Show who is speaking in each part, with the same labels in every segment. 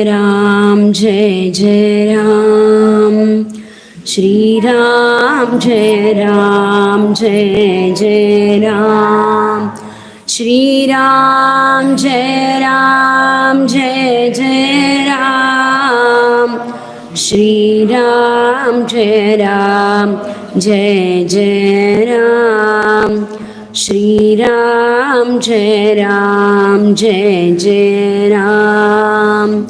Speaker 1: Ram Jai Jai Ram Shri Ram Jai Ram Jai Jai Ram Shri Ram Jai Ram Jai Jai Ram Shri Ram Jai Ram Jai Jai Ram Shri Ram Jai Ram Jai Jai Ram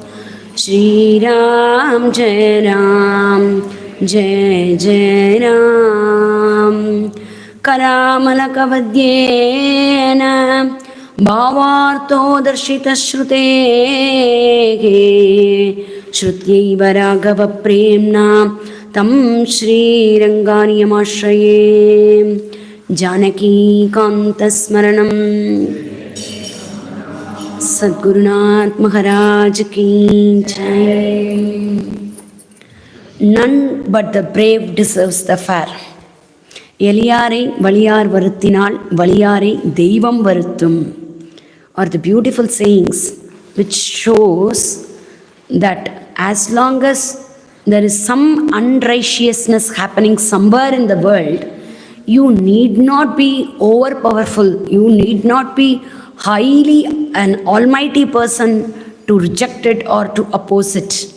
Speaker 1: Shri Ram Jai Ram Jai Jai Ram Karamalakavadyena Bhavartho Darshita Shrutehe Shrutyaiva Raghava Premna Tam Shri Ranganiyamashraye Janaki Kanta Smaranam Sadgurunath Maharaj Ki Jai. None but the brave deserves the fair. Eliyare Valiyar Varuthinal Valiyare Deivam Varuttum are the beautiful sayings which shows that as long as there is some unrighteousness happening somewhere in the world, you need not be overpowerful, you need not be highly an almighty person to reject it or to oppose it.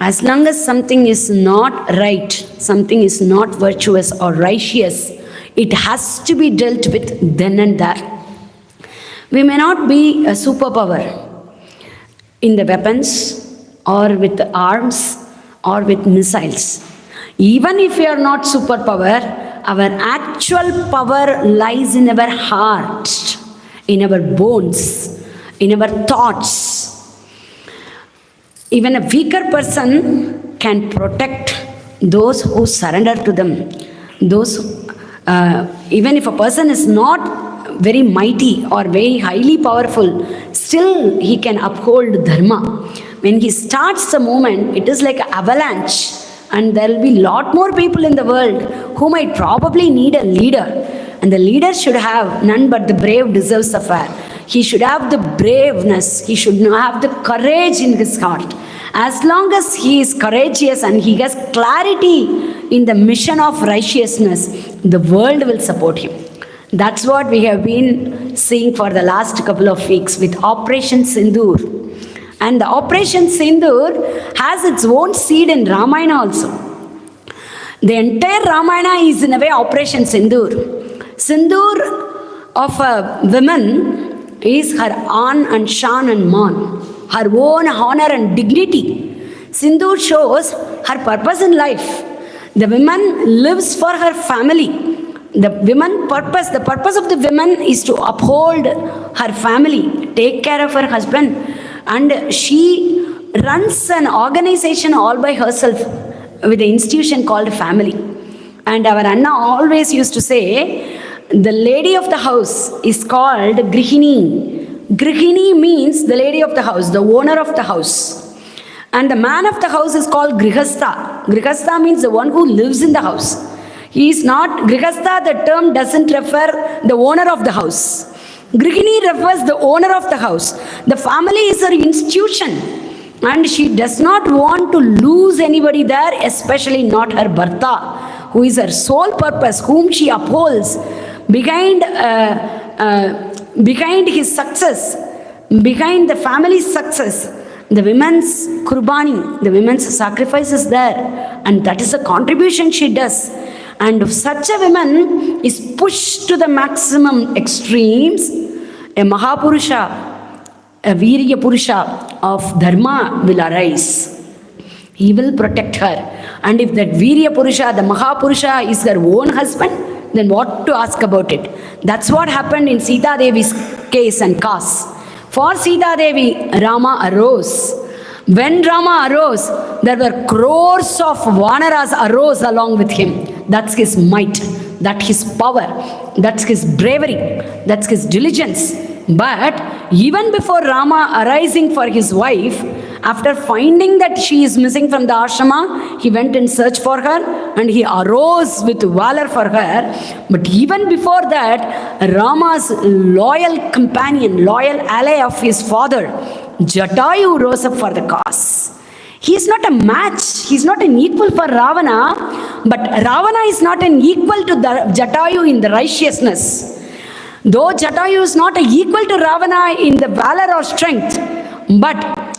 Speaker 1: As long as something is not right, something is not virtuous or righteous, it has to be dealt with then and there. We may not be a superpower in the weapons or with the arms or with missiles. Even if we are not superpower, our actual power lies in our heart, in our bones, in our thoughts. Even a weaker person can protect those who surrender to them. Even if a person is not very mighty or very highly powerful, still he can uphold dharma. When he starts the movement, it is like an avalanche, and there will be a lot more people in the world who might probably need a leader. And the leader should have, none but the brave deserves the fair. He should have the braveness, he should have the courage in his heart. As long as he is courageous and he has clarity in the mission of righteousness, the world will support him. That's what we have been seeing for the last couple of weeks with Operation Sindoor. And the Operation Sindoor has its own seed in Ramayana also. The entire Ramayana is in a way Operation Sindoor. Sindoor of a woman is her an and shan and man, her own honor and dignity. Sindoor shows her purpose in life. The woman lives for her family. The purpose of the woman is to uphold her family, take care of her husband, and she runs an organization all by herself with an institution called family. And our Anna always used to say, the lady of the house is called Grihini. Grihini means the lady of the house, the owner of the house. And the man of the house is called Grihastha. Grihastha means the one who lives in the house. He is not, Grihastha, the term doesn't refer the owner of the house. Grihini refers the owner of the house. The family is her institution. And she does not want to lose anybody there, especially not her Bharta, who is her sole purpose, whom she upholds. Behind his success, behind the family's success, the women's kurbani, the women's sacrifice is there, and that is a contribution she does. And such a woman is pushed to the maximum extremes. A Mahapurusha, a Virya Purusha of Dharma will arise. He will protect her. And if that Virya Purusha, the Mahapurusha, is her own husband, then what to ask about it? That's what happened in Sita Devi's case and cause. For Sita Devi, Rama arose. When Rama arose, there were crores of Vanaras arose along with him. That's his might, that's his power, that's his bravery, that's his diligence. But even before Rama arising for his wife, after finding that she is missing from the ashrama, he went in search for her and he arose with valor for her. But even before that, Rama's loyal companion, loyal ally of his father, Jatayu rose up for the cause. He is not a match, he is not an equal for Ravana, but Ravana is not an equal to the Jatayu in the righteousness. Though Jatayu is not equal to Ravana in the valor or strength, but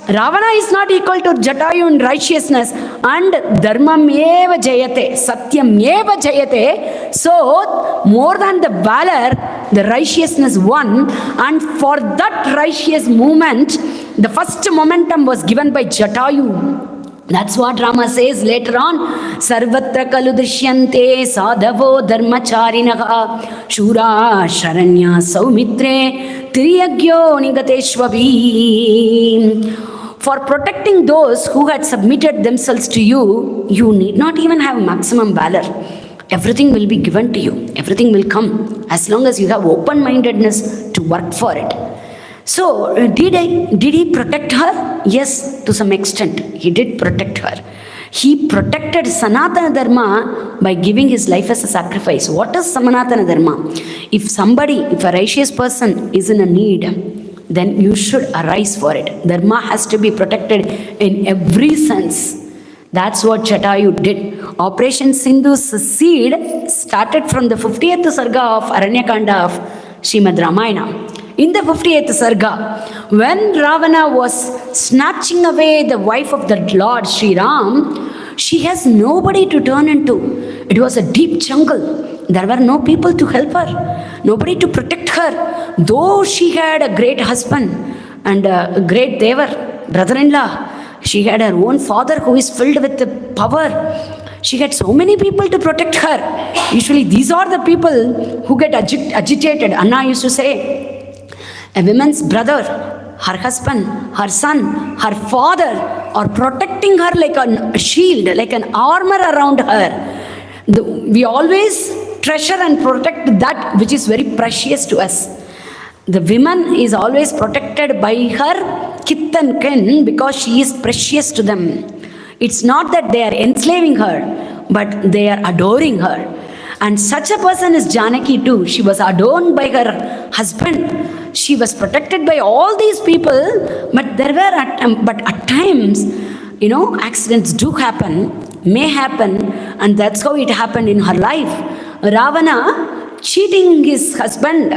Speaker 1: Ravana is not equal to Jatayu in righteousness, and dharmam eva jayate, satyam eva jayate. So, more than the valor, the righteousness won, and for that righteous movement, the first momentum was given by Jatayu. That's what Rama says later on. Sarvatra kalu drishyante sadhavo dharmacharinaha shura sharanya saumitre triyagyo nigateshvavi. For protecting those who had submitted themselves to you, you need not even have maximum valor. Everything will be given to you. Everything will come as long as you have open-mindedness to work for it. So, did he protect her? Yes, to some extent. He did protect her. He protected Sanatana Dharma by giving his life as a sacrifice. What is Sanatana Dharma? If a righteous person is in a need, then you should arise for it. Dharma has to be protected in every sense. That's what Jatayu did. Operation Sindhu's seed started from the 50th Sarga of Aranyakanda of Srimad Ramayana. In the 58th Sarga, when Ravana was snatching away the wife of the Lord Sri Ram, she has nobody to turn into. It was a deep jungle. There were no people to help her, nobody to protect her. Though she had a great husband and a great devar, brother-in-law, she had her own father who is filled with the power. She had so many people to protect her. Usually these are the people who get agitated. Anna used to say, a woman's brother, her husband, her son, her father are protecting her like a shield, like an armor around her. We always treasure and protect that which is very precious to us. The woman is always protected by her kith and kin because she is precious to them. It's not that they are enslaving her, but they are adoring her. And such a person is Janaki too. She was adorned by her husband. She was protected by all these people, but at times, accidents do happen, may happen, and that's how it happened in her life. Ravana cheating her husband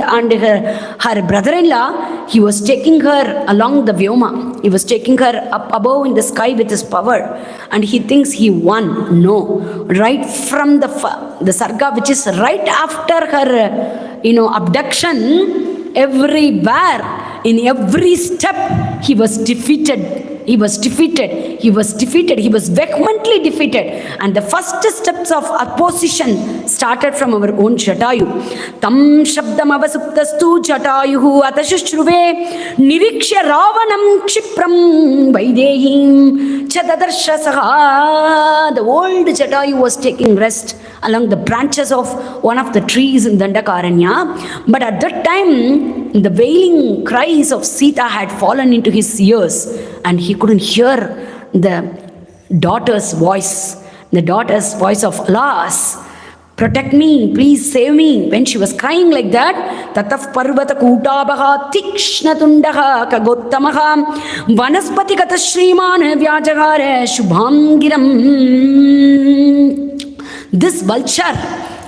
Speaker 1: and her brother-in-law, he was taking her along the Vyoma. He was taking her up above in the sky with his power, and he thinks he won. No, right from the Sarga, which is right after her, abduction, everywhere, in every step, he was defeated. He was vehemently defeated. And the first steps of opposition started from our own Jatayu. Tam shabdam avasuptastu Jatayuhu atashishruve nirikshya ravanam kshipram vaidehim chadadarsha saha. The old Jatayu was taking rest along the branches of one of the trees in Dandakaranya. But at that time, the wailing cries of Sita had fallen into his ears, and he couldn't hear the daughter's voice of alas, protect me, please save me. When she was crying like that, tataf parvata kutabaha tikshna tundaha kagottamaha vanaspati kata shriman vyajagare shubham giram. This vulture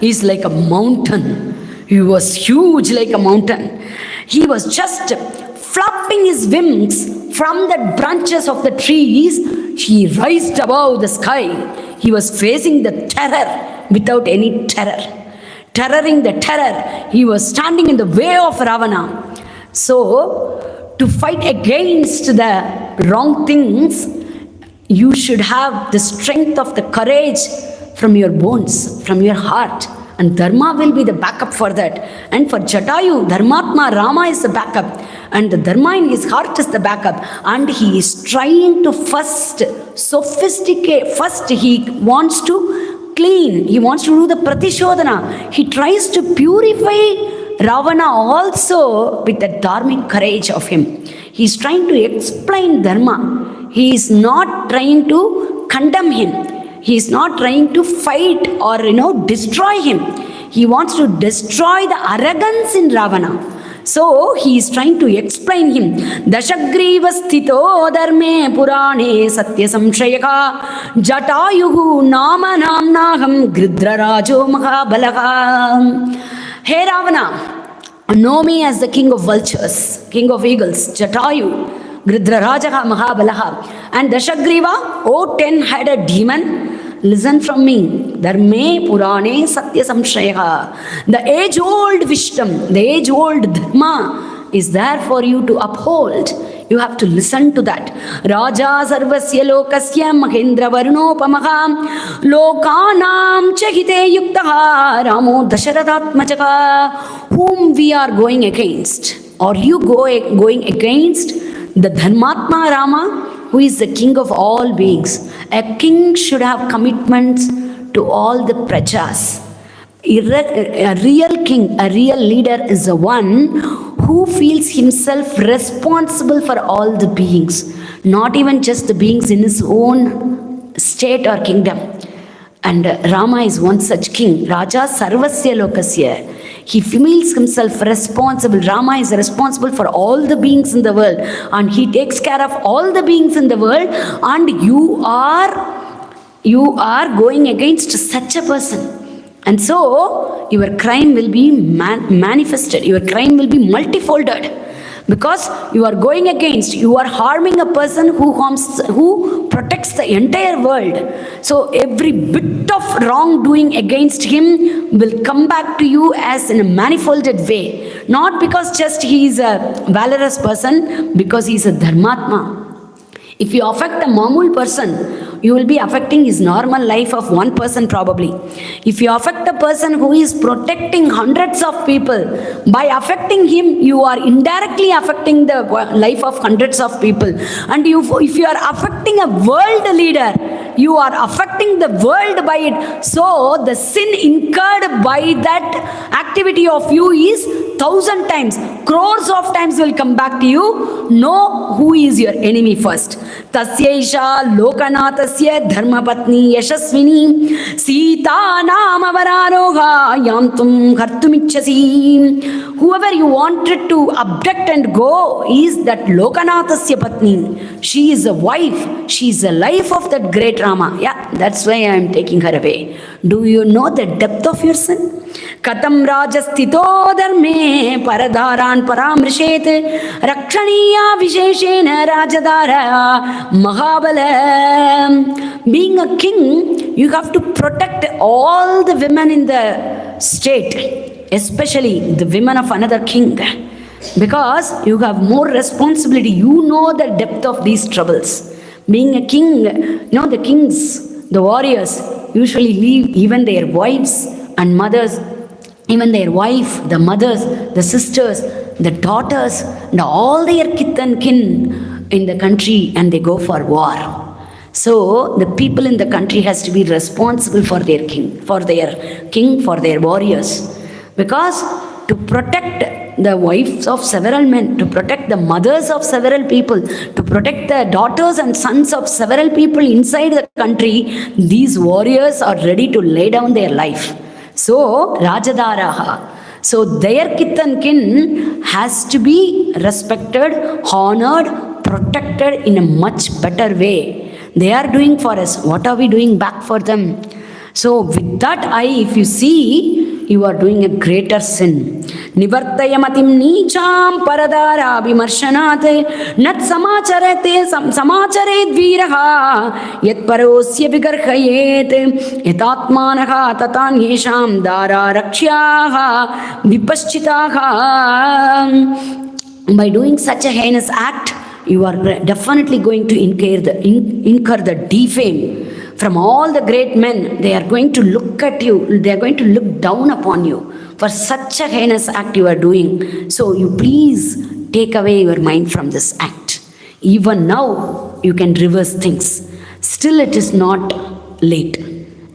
Speaker 1: is like a mountain. He was huge like a mountain. He was just flapping his wings from the branches of the trees. He raised above the sky. He was facing the terror without any terror. Terroring the terror. He was standing in the way of Ravana. So, to fight against the wrong things, you should have the strength of the courage from your bones, from your heart. And Dharma will be the backup for that. And for Jatayu, Dharmatma, Rama is the backup. And the Dharma in his heart is the backup. And he is trying to first sophisticate. First, he wants to clean. He wants to do the pratishodhana. He tries to purify Ravana also with the dharmic courage of him. He is trying to explain Dharma. He is not trying to condemn him. He is not trying to fight or, destroy him. He wants to destroy the arrogance in Ravana. So he is trying to explain him. Dashagriva sthito dharme purane satya samshayaka Jatayuhu nama namnaham gridrarajo mahabalaha. Hey Ravana, know me as the king of vultures, king of eagles, Jatayu. Gridrarajaha Mahabalaha. And Dashagriva, oh 10-headed demon, listen from me. Dharme Purane Satya Samshayaha. The age-old wisdom, the age-old dharma is there for you to uphold. You have to listen to that. Raja Sarvasya Lokasya Mahendra Varnopamaha Lokanam Chahite Yuktaha Ramo Dasharathatmachaka. Whom we are going against, or you going against the Dharmatma Rama, who is the king of all beings. A king should have commitments to all the prajas. A real king, a real leader is the one who feels himself responsible for all the beings, not even just the beings in his own state or kingdom. And Rama is one such king. Raja Sarvasya Lokasya. He feels himself responsible. Rama is responsible for all the beings in the world, and he takes care of all the beings in the world, and you are going against such a person. And so your crime will be manifested, your crime will be multifolded, because you are going against, you are harming a person who protects the entire world. So every bit of wrongdoing against him will come back to you as in a manifolded way. Not because just he is a valorous person, because he is a dharmatma. If you affect a mamul person, you will be affecting his normal life of one person probably. If you affect a person who is protecting hundreds of people, by affecting him, you are indirectly affecting the life of hundreds of people. And if you are affecting a world leader, you are affecting the world by it. So the sin incurred by that activity of you is 1,000 times, crores of times will come back to you. Know who is your enemy first. Tasyaisha Lokanathasya Dharmapatni Yashasvini Sita Namavararoha Yantum Kartumichasi. Whoever you wanted to abduct and go is that Lokanathasya Patni. She is a wife. She is the life of that great Rama. Yeah, that's why I am taking her away. Do you know the depth of your sin? Katam rajastito dharme paradharan paramrishet rakshaniya visheshena rajadara mahabala. Being a king, you have to protect all the women in the state, especially the women of another king, because you have more responsibility. You know the depth of these troubles. Being a king, the kings, the warriors usually leave even their wives and mothers, even their wife, the mothers, the sisters, the daughters, and all their kith and kin in the country, and they go for war. So the people in the country has to be responsible for their king, for their warriors, because to protect the wives of several men, to protect the mothers of several people, to protect the daughters and sons of several people inside the country, these warriors are ready to lay down their life. So, Rajadaraha. So, their kith and kin has to be respected, honored, protected in a much better way. They are doing for us. What are we doing back for them? So, with that eye, if you see, you are doing a greater sin. Nivartayamatim nicham paradara vimarshanate nat samacharet viraha yat parosya vigarhayet yatatmanaha tatan yesham dara rakshyaha vipaschitaha. By doing such a heinous act, you are definitely going to incur the defame from all the great men. They are going to look at you, they are going to look down upon you for such a heinous act you are doing. So you please take away your mind from this act. Even now you can reverse things. Still it is not late.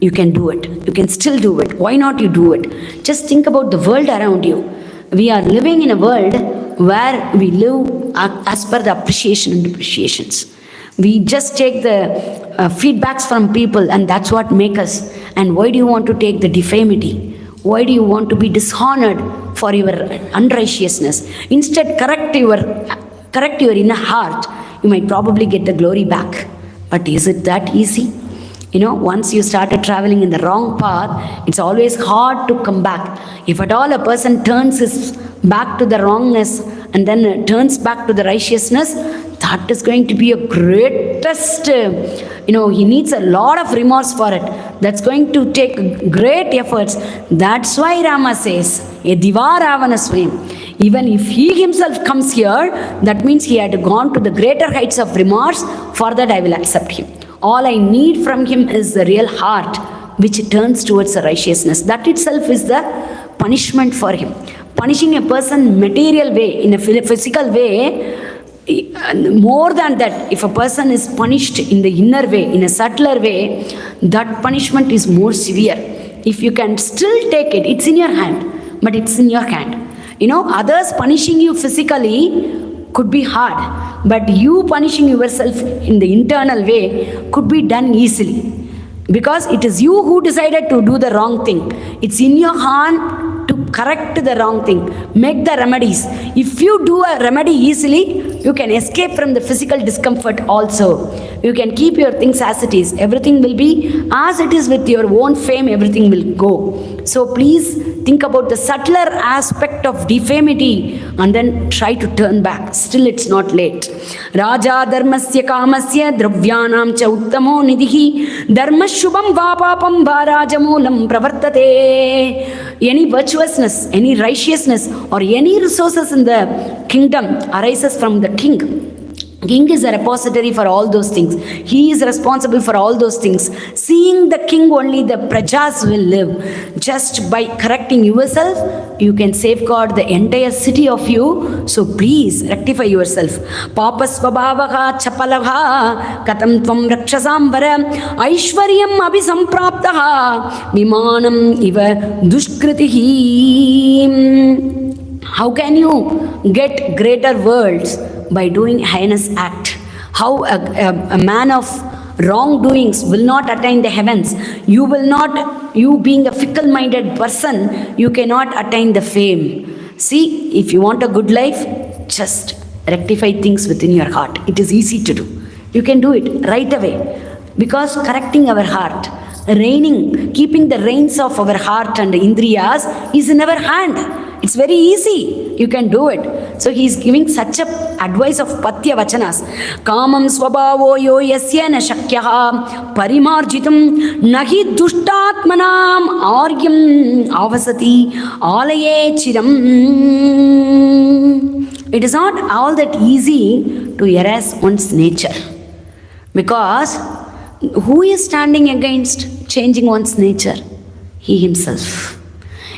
Speaker 1: You can do it. You can still do it. Why not you do it? Just think about the world around you. We are living in a world where we live as per the appreciation and depreciations. We just take the feedbacks from people, and that's what makes us. And why do you want to take the defamity? Why do you want to be dishonored for your unrighteousness. Instead, correct your inner heart. You might probably get the glory back. But is it that easy? Once you started traveling in the wrong path, it's always hard to come back. If at all a person turns his back to the wrongness and then turns back to the righteousness, that is going to be a greatest, he needs a lot of remorse for it. That's going to take great efforts. That's why Rama says, Ediva Ravana Swayam. Even if he himself comes here, that means he had gone to the greater heights of remorse. For that I will accept him. All I need from him is the real heart, which turns towards the righteousness. That itself is the punishment for him. Punishing a person material way, in a physical way, more than that, if a person is punished in the inner way, in a subtler way, that punishment is more severe. If you can still take it, it's in your hand, but it's in your hand. Others punishing you physically could be hard, but you punishing yourself in the internal way could be done easily, because it is you who decided to do the wrong thing. It's in your hand to correct the wrong thing, make the remedies. If you do a remedy easily, you can escape from the physical discomfort also. You can keep your things as it is. Everything will be as it is. With your own fame, everything will go. So please think about the subtler aspect of defamity and then try to turn back. Still it's not late. Raja dharmasya kamasya dravyanam cha uttamo nidhi dharma shubham va papam va rajamulam pravartate. Any virtuousness, any righteousness or any resources in the kingdom arises from the king. King is a repository for all those things. He is responsible for all those things. Seeing the king only, the prajas will live. Just by correcting yourself, you can safeguard the entire city of you. So please rectify yourself. Papasvabhavaha chapalabha katam tvam rakshasambara aishwaryam abhisampraptaha vimanam iva dushkritihi. How can you get greater worlds? By doing heinous act. How a man of wrongdoings will not attain the heavens. You being a fickle-minded person, you cannot attain the fame. See, if you want a good life, just rectify things within your heart. It is easy to do. You can do it right away. Because correcting our heart, keeping the reins of our heart and indriyas is in our hand. It's very easy. You can do it. So he is giving such a advice of Patya Vachanas. Kamam swabhavo yo yasya na shakyaha parimarjitam nahi dushtatmanam aryam avasati alaye chiram. It is not all that easy to erase one's nature. Because who is standing against changing one's nature? He himself.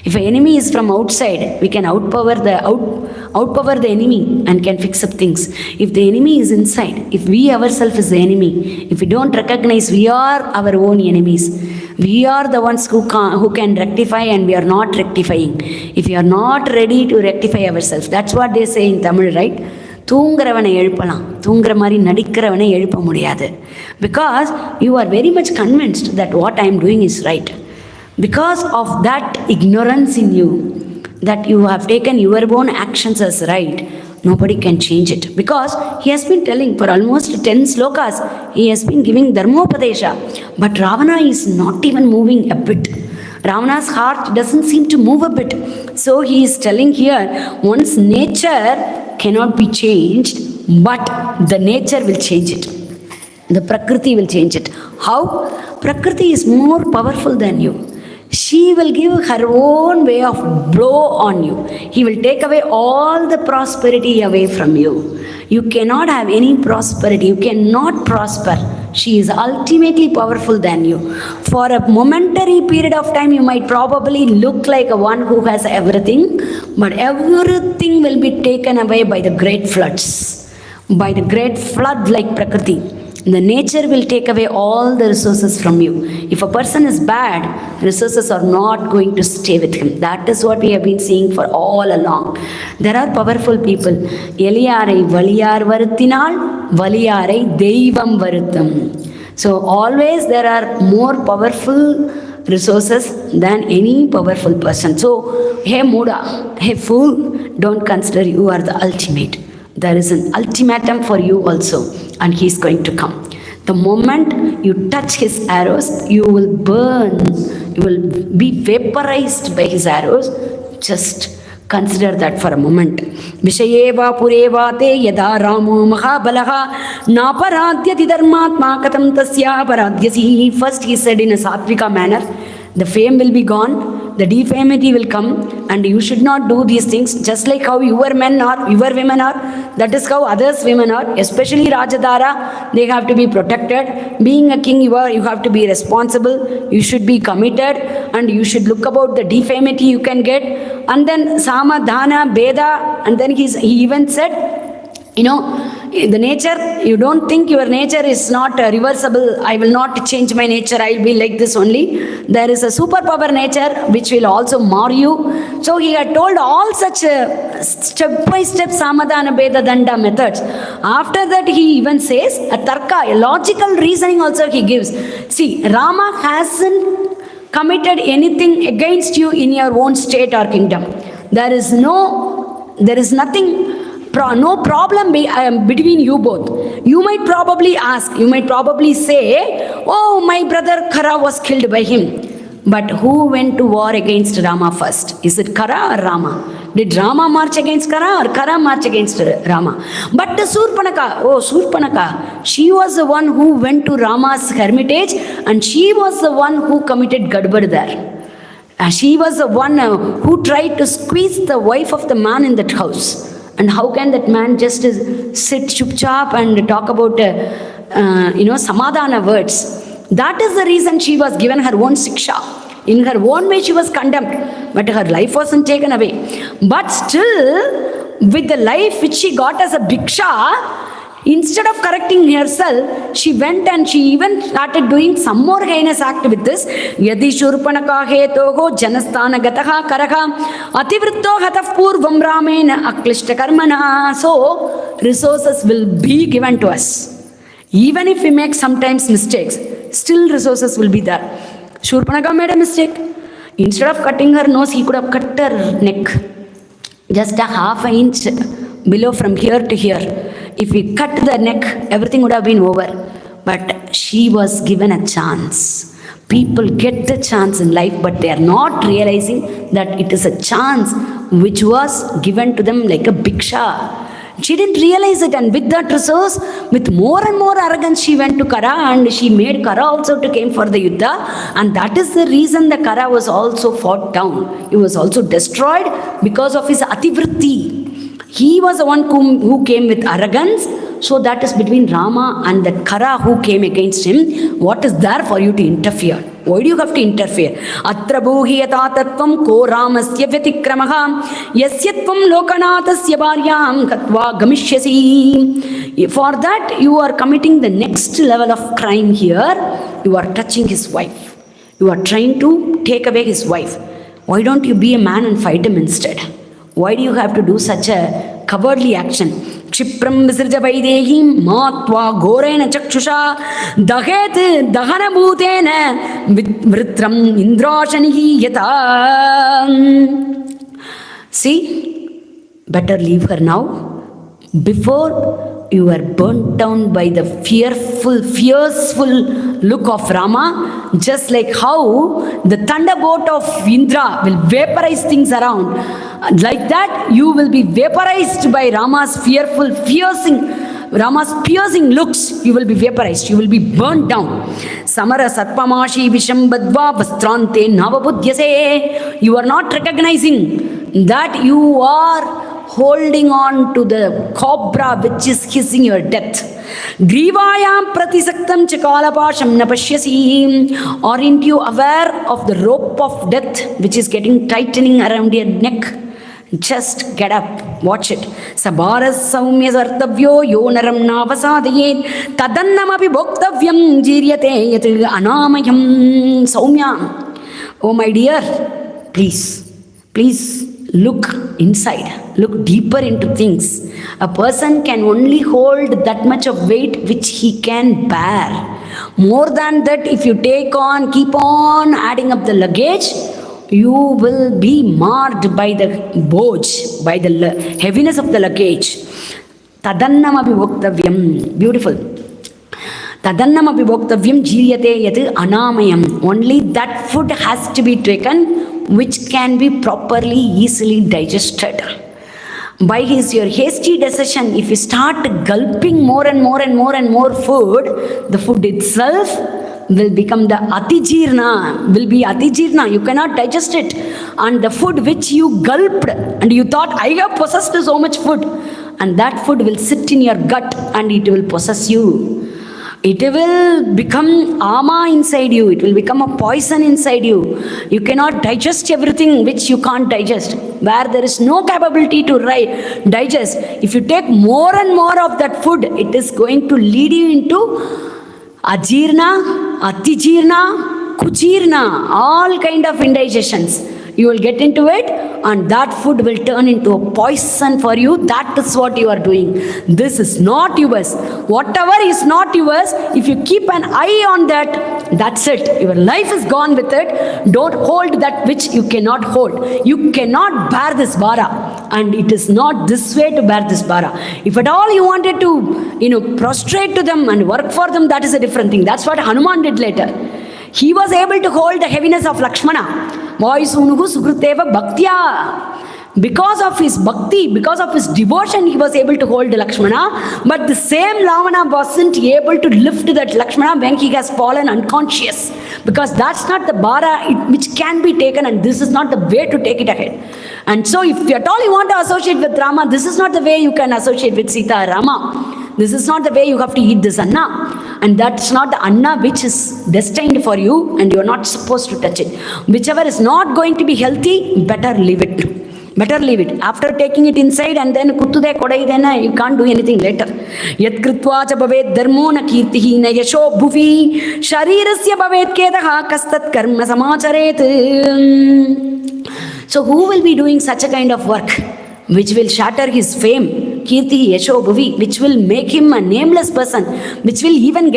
Speaker 1: If an enemy is from outside, we can outpower the enemy and can fix up things. If the enemy is inside, if we ourselves is the enemy, if we don't recognize we are our own enemies, we are the ones who can rectify and we are not rectifying. If we are not ready to rectify ourselves, that's what they say in Tamil, right? தூங்குறவனை எழுப்பலாம், தூங்குற மாதிரி நடிக்கிறவனை எழுப்ப முடியாது. Because you are very much convinced that what I am doing is right. Because of that ignorance in you, that you have taken your own actions as right, nobody can change it. Because he has been telling for almost 10 slokas, he has been giving dharmopadesha. But Ravana is not even moving a bit. Ravana's heart doesn't seem to move a bit. So he is telling here, one's nature cannot be changed, but the nature will change it. The Prakriti will change it. How? Prakriti is more powerful than you. She will give her own way of blow on you. He will take away all the prosperity away from you. You cannot have any prosperity. You cannot prosper. She is ultimately powerful than you. For a momentary period of time, you might probably look like a one who has everything, but everything will be taken away by the great floods. By the great flood like Prakriti. The nature will take away all the resources from you. If a person is bad, resources are not going to stay with him. That is what we have been seeing for all along. There are powerful people. Eliyarai valiyar varuthinal, valiyarai deivam varutham. So always there are more powerful resources than any powerful person. So, hey Muda, hey fool, don't consider you are the ultimate. There is an ultimatum for you also, and he is going to come. The moment you touch his arrows, you will burn, you will be vaporized by his arrows. Just consider that for a moment. Vishayeva pureva te yada ramo mahabalaha naparadhyati dharmatma katam tasya paradyasi. First he said in a sattvika manner, the fame will be gone, the defamity will come, and you should not do these things. Just like how your men are, your women are, that is how others women are, especially Rajadara, they have to be protected. Being a king, you have to be responsible, you should be committed, and you should look about the defamity you can get. And then Sama, Dhana, Beda, and then he even said, the nature, you don't think your nature is not reversible. I will not change my nature. I will be like this only. There is a superpower nature which will also mar you. So he had told all such step-by-step Samadhana Beda Danda methods. After that he even says a tarka, a logical reasoning also he gives. See, Rama hasn't committed anything against you in your own state or kingdom. There is nothing, no problem between you both. You might probably ask, you might probably say, oh, my brother Khara was killed by him. But who went to war against Rama first? Is it Khara or Rama? Did Rama march against Khara or Khara march against Rama? But the Surpanaka, she was the one who went to Rama's hermitage, and she was the one who committed Gadbad there. She was the one who tried to squeeze the wife of the man in that house. And how can that man just sit chupchap and talk about, samadhana words? That is the reason she was given her own siksha. In her own way she was condemned, but her life wasn't taken away. But still, with the life which she got as a bhiksha, instead of correcting herself, she went and she even started doing some more heinous act with this. Yadi Shurpanaka hetoho janasthana gataha karaha ativritto hataf purvam ramena aklishta karmana. So, resources will be given to us. Even if we make sometimes mistakes, still resources will be there. Shurpanaka made a mistake. Instead of cutting her nose, he could have cut her neck. Just a half an inch below from here to here. If we cut the neck, everything would have been over. But she was given a chance. People get the chance in life, but they are not realizing that it is a chance which was given to them like a bhiksha. She didn't realize it, and with that resource, with more and more arrogance, she went to Kara, and she made Kara also to came for the Yuddha, and that is the reason the Kara was also fought down. He was also destroyed because of his ativritti. He was the one who came with arrogance. So that is between Rama and that Khara who came against him. What is there for you to interfere? Why do you have to interfere? Atra bhuhi yata tattvam ko ramasya vyatikramaha yasyatvam lokanathasya bharyam katva gamishyasi. For that you are committing the next level of crime here. You are touching his wife. You are trying to take away his wife. Why don't you be a man and fight him instead? Why do you have to do such a cowardly action? Kshipram visrja vaidehim matva gorena chakshusha dahet dahana bhutena vritram indrashanihi yata. See, better leave her now before you are burnt down by the fierceful look of Rama, just like how the thunderbolt of Indra will vaporize things around. Like that, you will be vaporized by Rama's piercing looks. You will be vaporized. You will be burnt down. Samara satpamashi vishambadva vastrante navabudyase. You are not recognizing that you are holding on to the cobra which is hissing your death. Grivayam pratisaktam chakalapasham napashyasi. Aren't you aware of the rope of death which is getting tightening around your neck? Just get up, watch it. Sabaras saumya sartavyo yonaram navasadayet tadannamapi bhoktavyam jiryate yat anamayam. Saumya, oh my dear, please look inside, look deeper into things. A person can only hold that much of weight which he can bear. More than that, if you keep on adding up the luggage, you will be marred by the boj, by the heaviness of the luggage. Tadannamapi voktavyam. Beautiful. Tadannamapi voktavyam jiryate yat anamayam. Only that food has to be taken which can be properly, easily digested. By your hasty decision, if you start gulping more and more and more and more food, the food itself will become the atijirna, will be atijirna. You cannot digest it. And the food which you gulped and you thought, I have possessed so much food, and that food will sit in your gut and it will possess you. It will become ama inside you. It will become a poison inside you. You cannot digest everything which you can't digest. Where there is no capability to digest, if you take more and more of that food, it is going to lead you into ajirna, atijirna, kuchirna, all kind of indigestions. You will get into it, and that food will turn into a poison for you. That is what you are doing. This is not yours. Whatever is not yours, if you keep an eye on that, that's it. Your life is gone with it. Don't hold that which you cannot hold. You cannot bear this bara, and it is not this way to bear this bara. If at all you wanted to, prostrate to them and work for them, that is a different thing. That's what Hanuman did later. He was able to hold the heaviness of Lakshmana. Vaisunuhu sukruteva bhaktya. Because of his bhakti, because of his devotion, he was able to hold Lakshmana. But the same Ravana wasn't able to lift that Lakshmana when he has fallen unconscious. Because that's not the bara which can be taken, and this is not the way to take it ahead. And so if at all you want to associate with Rama, this is not the way you can associate with Sita or Rama. This is not the way you have to eat this anna. And that's not the anna which is destined for you, and you're not supposed to touch it. Whichever is not going to be healthy, better leave it. Better leave it. After taking it inside and then kuttude kodaidena, you can't do anything later. Yat kritva cha bhavet dharmo na kirtihi na yasho bhuvi sharirasya bhavet kedaha kastat karma samacharet. So who will be doing such a kind of work which will shatter his fame, kirti yasho bhuvi, which will make him a nameless person, which will even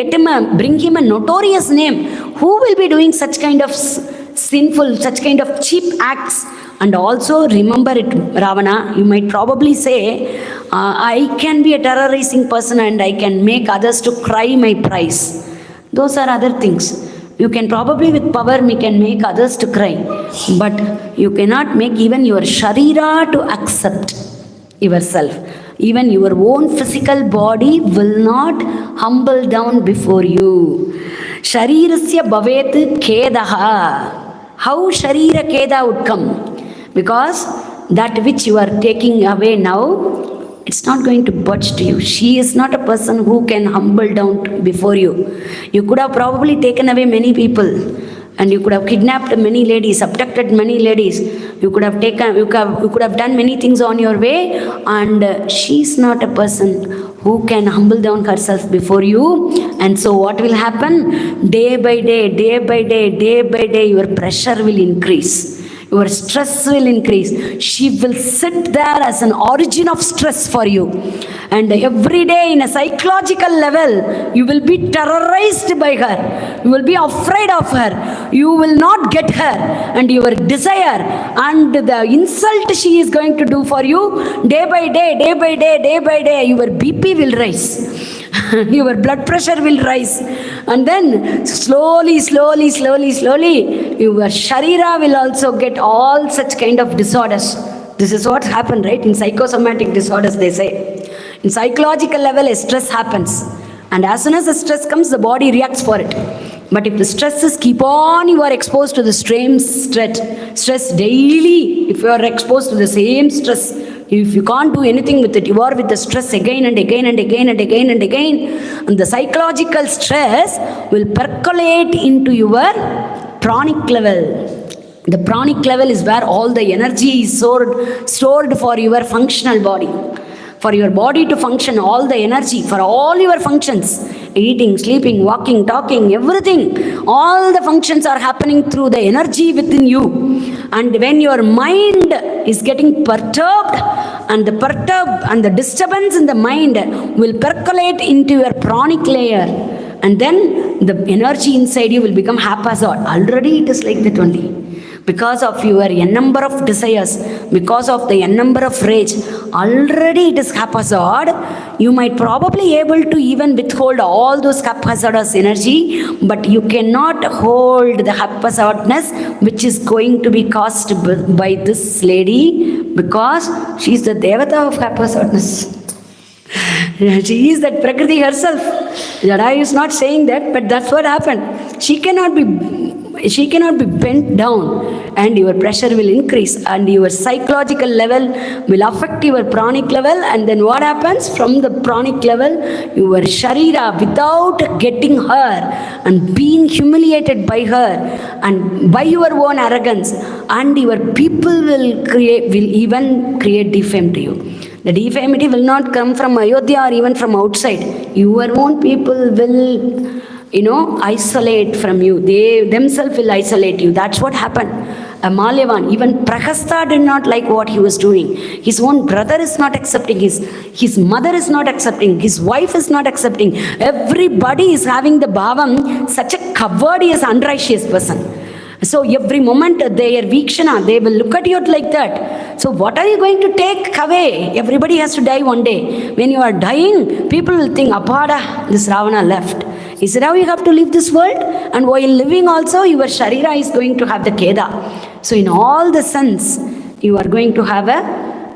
Speaker 1: bring him a notorious name? Who will be doing such kind of sinful, such kind of cheap acts? And also remember it, Ravana, you might probably say, I can be a terrorizing person and I can make others to cry my price. Those are other things. You can probably with power can make others to cry, but you cannot make even your sharira to accept yourself. Even your own physical body will not humble down before you. Sharirasya bhavet kedaha. How sharira keda would come? Because that which you are taking away now, it's not going to budge to you. She is not a person who can humble down before you. You could have probably taken away many people, and you could have kidnapped many ladies, abducted many ladies. You could have done many things on your way, and she's not a person who can humble down herself before you. And so what will happen? Day by day, day by day, day by day, your pressure will increase. Your stress will increase. She will sit there as an origin of stress for you. And every day in a psychological level, you will be terrorized by her. You will be afraid of her. You will not get her. And your desire and the insult she is going to do for you, day by day, day by day, day by day, your BP will rise. Your blood pressure will rise, and then slowly, slowly, slowly, slowly, your sharira will also get all such kind of disorders. This is what happened, right? In psychosomatic disorders, they say. In psychological level, a stress happens, and as soon as the stress comes, the body reacts for it. But if the stresses keep on, you are exposed to the same stress daily. If you are exposed to the same stress, if you can't do anything with it, you are with the stress again and again and again and again and again. And the psychological stress will percolate into your pranic level. The pranic level is where all the energy is stored for your functional body. For your body to function, all the energy, for all your functions, eating, sleeping, walking, talking, everything, all the functions are happening through the energy within you. And when your mind is getting perturbed, and the disturbance in the mind will percolate into your pranic layer, and then the energy inside you will become haphazard. Already it is like that only. Because of your n number of desires, because of the n number of rage, already it is haphazard. You might probably able to even withhold all those haphazardous energy, but you cannot hold the haphazardness which is going to be caused by this lady, because she is the devata of haphazardness. She is that Prakriti herself. Jatayu is not saying that, but that's what happened. She cannot be bent down, and your pressure will increase, and your psychological level will affect your pranic level. And then what happens? From the pranic level, your sharira, without getting her and being humiliated by her and by your own arrogance, and your people will even create defame to you. The defamity will not come from Ayodhya or even from outside. Your own people will, isolate from you. They themselves will isolate you. That's what happened. Malyavan, even Prahasta did not like what he was doing. His own brother is not accepting, his mother is not accepting, his wife is not accepting. Everybody is having the bhavam, such a cowardice, unrighteous person. So every moment their vikshana, they will look at you like that. So what are you going to take away? Everybody has to die one day. When you are dying, people will think, Apada, this Ravana left. Is it how you have to leave this world? And while living also, your sharira is going to have the keda. So in all the sense, you are going to have a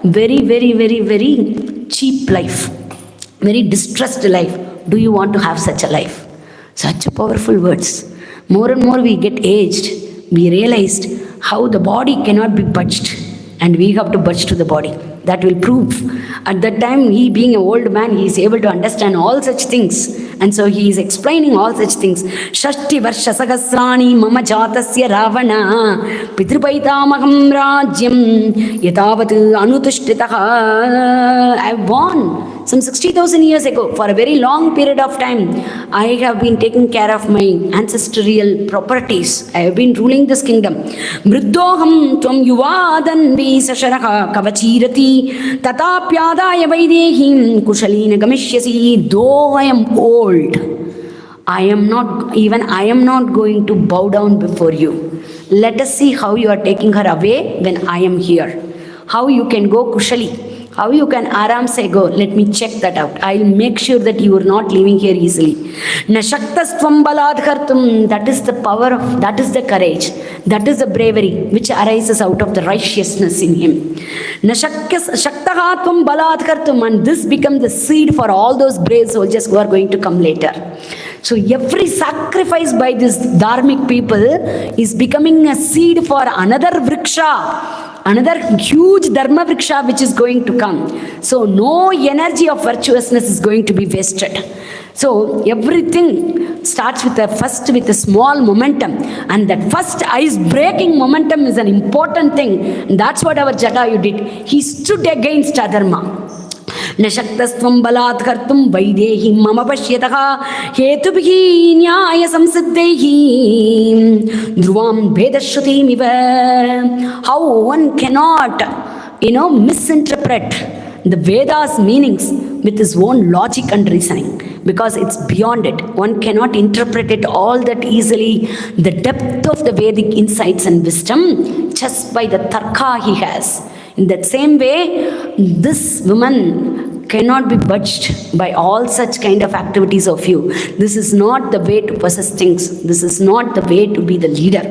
Speaker 1: very, very, very, very cheap life. Very distressed life. Do you want to have such a life? Such powerful words. More and more we get aged, we realized how the body cannot be budged, and we have to budge to the body. That will prove. At that time, he being an old man, he is able to understand all such things. And so he is explaining all such things. Shashti varsha sagasrani mama jatasya ravana pitrupaitamaham rajyam yatavat anutushtitaha. I have born some 60,000 years ago. For a very long period of time, I have been taking care of my ancestral properties. I have been ruling this kingdom. Mriddoham tvam yuvadan visasharaha kavachirati tatapyadaya vaidehim kushalina gamishyasi. Though I am old, I am not going to bow down before you. Let us see how you are taking her away when I am here. How you can go kushali. How you can aram say go. Let me check that out. I'll make sure that you are not leaving here easily. Nashaktasvam baladhartum. That is the power of, that is the courage. That is the bravery which arises out of the righteousness in him. Nashaktahatvam baladhartum. And this becomes the seed for all those brave soldiers who are going to come later. So every sacrifice by these dharmic people is becoming a seed for another vriksha. Another huge dharma vriksha which is going to come. So no energy of virtuousness is going to be wasted. So everything starts with a small momentum, and that first ice breaking momentum is an important thing. And that's what our Jatayu did. He stood against adharma. Nashaktasvam baladhartum vaidehi mama pashyataha hetubhi nyaya samsiddhehi dhruvam vedashrutim. How one cannot, misinterpret the Vedas meanings with his own logic and reasoning, because it's beyond it. One cannot interpret it all that easily, the depth of the Vedic insights and wisdom, just by the tarka he has. In that same way, this woman cannot be budged by all such kind of activities of you. This is not the way to possess things. This is not the way to be the leader.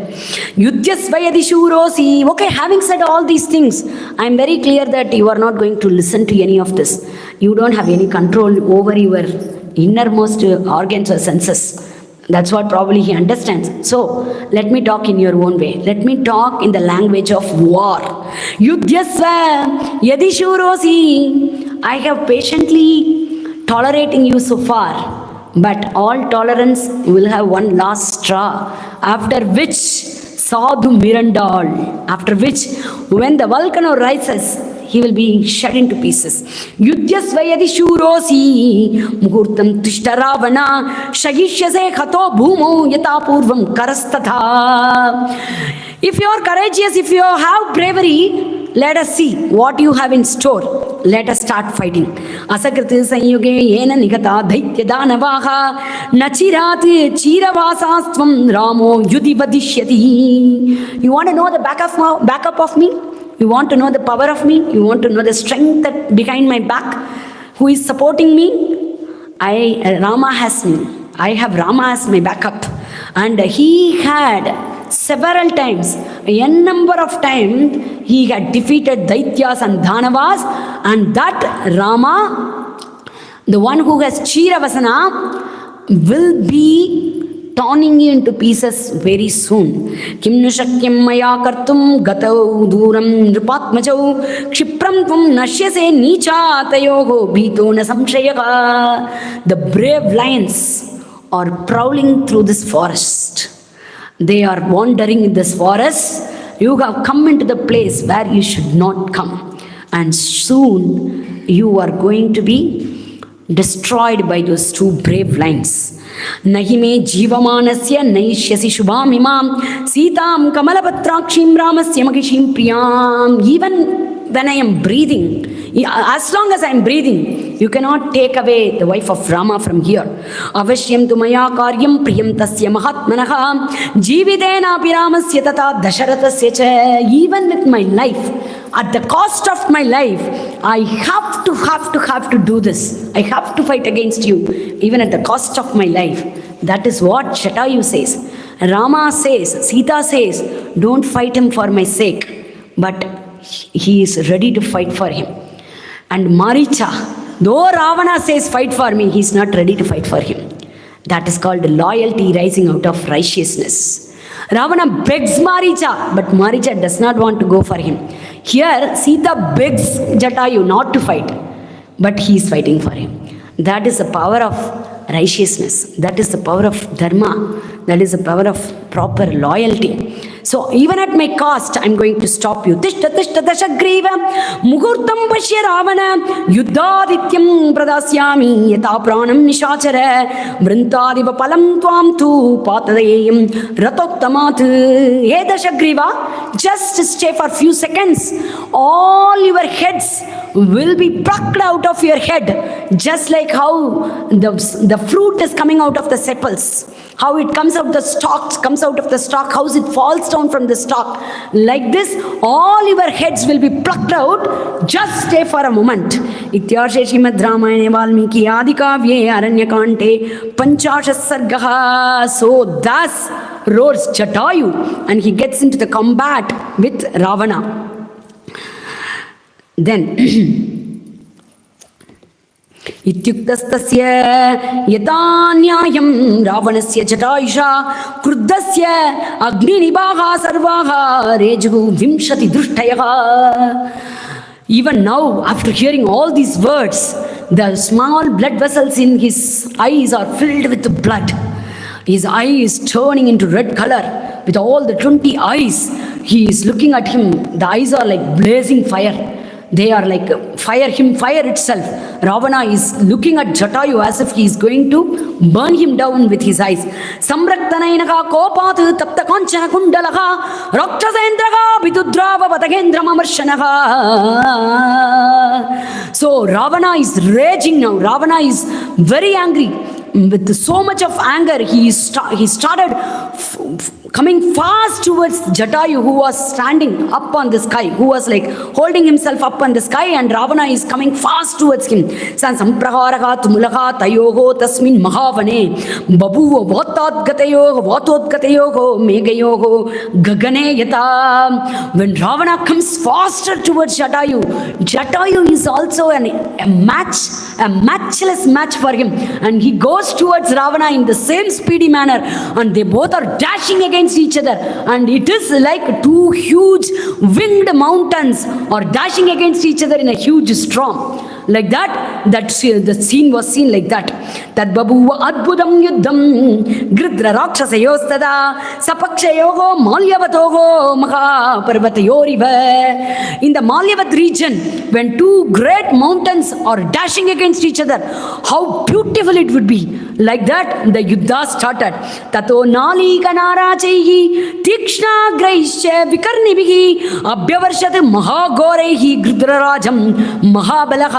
Speaker 1: Yudhyasvayadi shurosi. Okay, having said all these things, I am very clear that you are not going to listen to any of this. You don't have any control over your innermost organs or senses. That's what probably he understands. So, let me talk in your own way. Let me talk in the language of war. Yudhyasva yadi shurosi. I have patiently tolerating you so far, but all tolerance will have one last straw, after which sadhu mirandal, after which when the volcano rises, he will be shut into pieces. Yudhyasvayadi shurosi muhurtam tishtaravana shagishyase khato bhumo yatapurvam karastatha. If you are courageous, if you have bravery, let us see what you have in store. let us start fighting. Asakriti sanyuge yena nigata daitya danavaha nachirat chiravasastvam ramo yudhi vadishyati. You want to know the backup of me? You want to know the power of me? You want to know the strength that behind my back? Who is supporting me? Rama has me. I have Rama as my backup. And he had several times, n number of times, he had defeated Daityas and Dhanavas, and that Rama, the one who has Chiravasana, will be turning you into pieces very soon. Kim nu shakyam maya kartum gatau duram nripatmajau kshipram tvam nashyase nichatayoho bhito na samshayaha. The brave lions are prowling through this forest. They are wandering in this forest. You have come into the place where you should not come, and soon you are going to be destroyed by those two brave lions. Nahime jivamanasya naishyasi shubham imam sitam kamalapatrakshim ramasya magishim priyam. Even when I am breathing, as long as I am breathing, you cannot take away the wife of Rama from here. Avashyam tu maya karyam priyam tasya mahatmanaha jividena piramasya tata dasharatasya cha. Even with my life, at the cost of my life, I have to do this. I have to fight against you, even at the cost of my life. That is what Jatayu says. Rama says, Sita says, don't fight him for my sake, but he is ready to fight for him. And Maricha, though Ravana says fight for me, he is not ready to fight for him. That is called loyalty rising out of righteousness. Ravana begs Maricha, but Maricha does not want to go for him. Here, Sita begs Jatayu not to fight, but he is fighting for him. That is the power of righteousness. That is the power of dharma. That is the power of proper loyalty. So even at my cost, I'm going to stop you. Tishta tishta dashagriva muhurtam pashya ravana yuddhadityam pradasyami yata pranam nishachara vrintadiva palam tvam tu patadeyam ratottamat. Hey Dashagriva, just stay for few seconds. All your heads will be plucked out of your head, just like how the fruit is coming out of the sepals. How it comes out the stalks, comes out of the stalk, how it falls down from the stalk. Like this, all your heads will be plucked out. Just stay for a moment. Ityashe Srimad Ramayane Valmiki Adikavye Aranyakante Panchashas Sargaha. So thus roars Jatayu, and he gets into the combat with Ravana. Then ityuktastasya yatanyayam ravanasya jatayusha kruddasya agninibaha sarvaha rejuhu vimshati drushtayaha. Even now, after hearing all these words, the small blood vessels in his eyes are filled with blood. His eye is turning into red color. With all the 20 eyes, he is looking at him. The eyes are like blazing fire. They are like fire itself. Ravana is looking at Jatayu as if he is going to burn him down with his eyes. Samraktanainaka kopat tapta kanchana kundalaha raktasendraha vidudrava patagendram amarshanaha. So Ravana is raging now. Ravana is very angry. With so much of anger, he started coming fast towards Jatayu, who was standing up on the sky, who was like holding himself up on the sky, and Ravana is coming fast towards him. Sampraharaha tumulaha tayoho tasmin mahavane babuvo vatodgatayoho megayoho gagane yata. When Ravana comes faster towards Jatayu, Jatayu is also a matchless match for him, and he goes towards Ravana in the same speedy manner, and they both are dashing against each other, and it is like two huge winged mountains are dashing against each other in a huge storm. Like that, the scene was seen like that. Tad babuva adbudam yuddham gridra rakshasayostada sapakshayogo malyavatogo mahaparvatayoriva. In the Malyavat region, when two great mountains are dashing against each other, how beautiful it would be. Like that, the yuddha started. Tato nali kanarachaihi तीक्ष्णाग्रैश्च विकर्णिभिः अभ्यवर्षत् महाघोरैः गृध्रराजं महाबलः.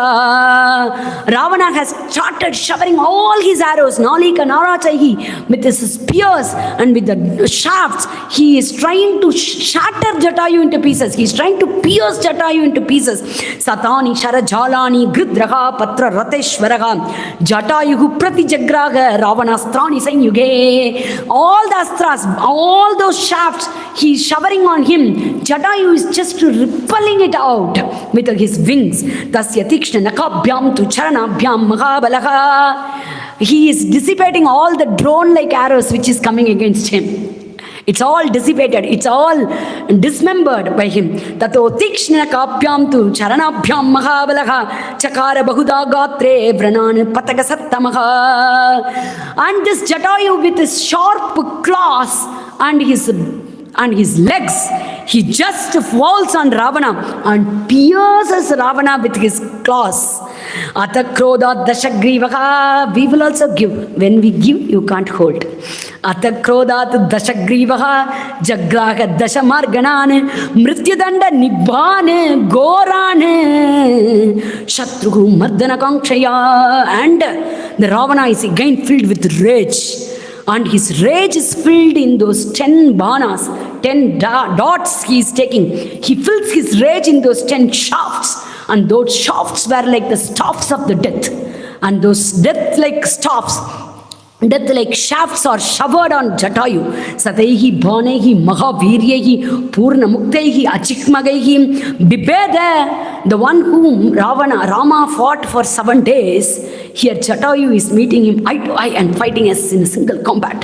Speaker 1: Ravana has started showering all his arrows, Nalika Narachaihi, with his spears and with the shafts. He is trying to shatter Jatayu into pieces. He is trying to pierce Jatayu into pieces. Satani Sharajalani Gridraha Patra Rateshwaraha Jatayuhu Pratijagraha Ravanastrani Sanyuge. All the astras, all those shafts, he is showering on him. Jatayu is just repelling it out with his wings. Tasya Tikshna Nakabhyam tu Charanabhyam Mahabalaha. He is dissipating all the drone-like arrows which is coming against him. It's all dissipated. It's all dismembered by him. Tato tikshna kapyam tu charanabhyam mahabalaha chakara bahuda gatre vranan pataga sattamaha. And this Jatayu with his sharp claws and his legs, he just falls on Ravana and pierces Ravana with his claws. Atakroda dashagrivaha. We will also give. When we give, you can't hold. Atakrodat dashagrivaha jagraha dashamarganan mrityudanda nibbane gorane shatruhu mardana kankshaya. And the Ravana is again filled with rage. And his rage is filled in those 10 banas, 10 dots he is taking. He fills his rage in those 10 shafts. And those shafts were like the staffs of the death. And those death-like staffs, death-like shafts are showered on Jatayu. Sataihi bhanehi mahaviryehi purna muktaihi achikmagaihi bibeda. The one whom Rama fought for 7 days, here Jatayu is meeting him eye to eye and fighting us in a single combat.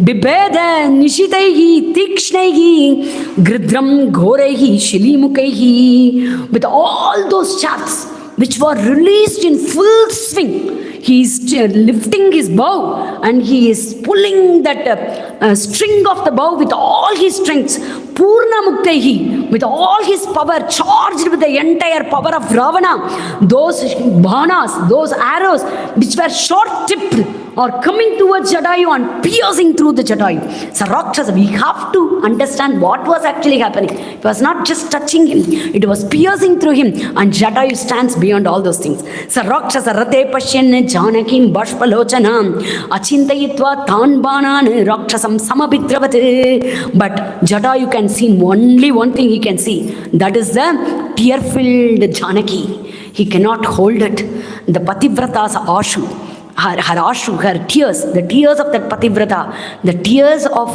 Speaker 1: Bibeda nishitaihi tikshnaihi gridram ghoraihi shilimukaihi. With all those shafts which were released in full swing, he is lifting his bow and he is pulling that string of the bow with all his strength. Purna Muktehi, with all his power, charged with the entire power of Ravana. Those banas, those arrows which were short-tipped are coming towards Jatayu and piercing through the Jatayu. So Rakshasa, we have to understand what was actually happening. It was not just touching him, it was piercing through him, and Jatayu stands beyond all those things. So Rakshasa Rate Pashyan Janakim Bashpalochanam Achintayitva Tanbanan Rakshasam Samabhidravat. But Jatayu can see only one thing he can see. That is the tear-filled Janaki. He cannot hold it. The Pativrata's ashu. Her ashu, her tears, the tears of that Pativrata, the tears of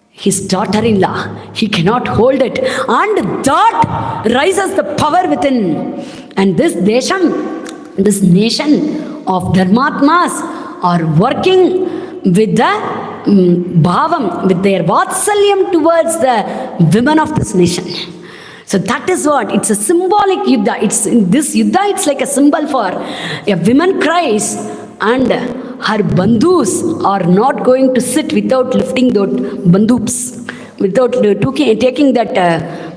Speaker 1: his daughter-in-law, he cannot hold it. And that rises the power within. And this desham, this nation of Dharmatmas are working with the bhavam, with their vatsalyam towards the women of this nation. So that is what, it's a symbolic yuddha. It's in this yuddha, it's like a symbol for a woman cries and her bandhus are not going to sit without lifting those bandhuks, without taking that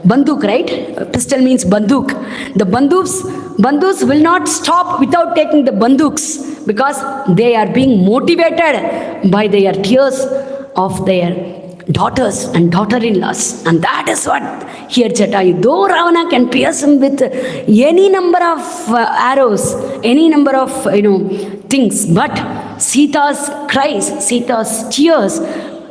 Speaker 1: bandhuk, right? Pistol means bandhuk. The bandhus will not stop without taking the bandhuks because they are being motivated by their tears of their daughters and daughter-in-laws. And that is what here Jatayu, though Ravana can pierce him with any number of arrows, any number of things, but Sita's cries, Sita's tears,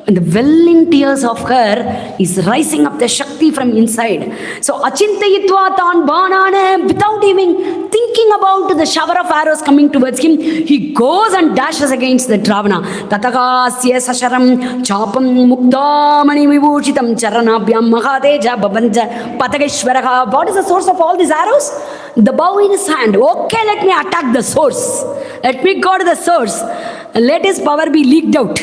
Speaker 1: and the welling tears of her is rising up the Shakti from inside. So Achintayitva Tan Banane, without even thinking about the shower of arrows coming towards him, he goes and dashes against the Ravana. Tatakasya Sasharam Chapam Mukdamani Vibhushitam Charanabhyam Mahadeja Babanja Patageshwaraha. What is the source of all these arrows? The bow in his hand. Okay, let me attack the source. Let me go to the source. Let his power be leaked out.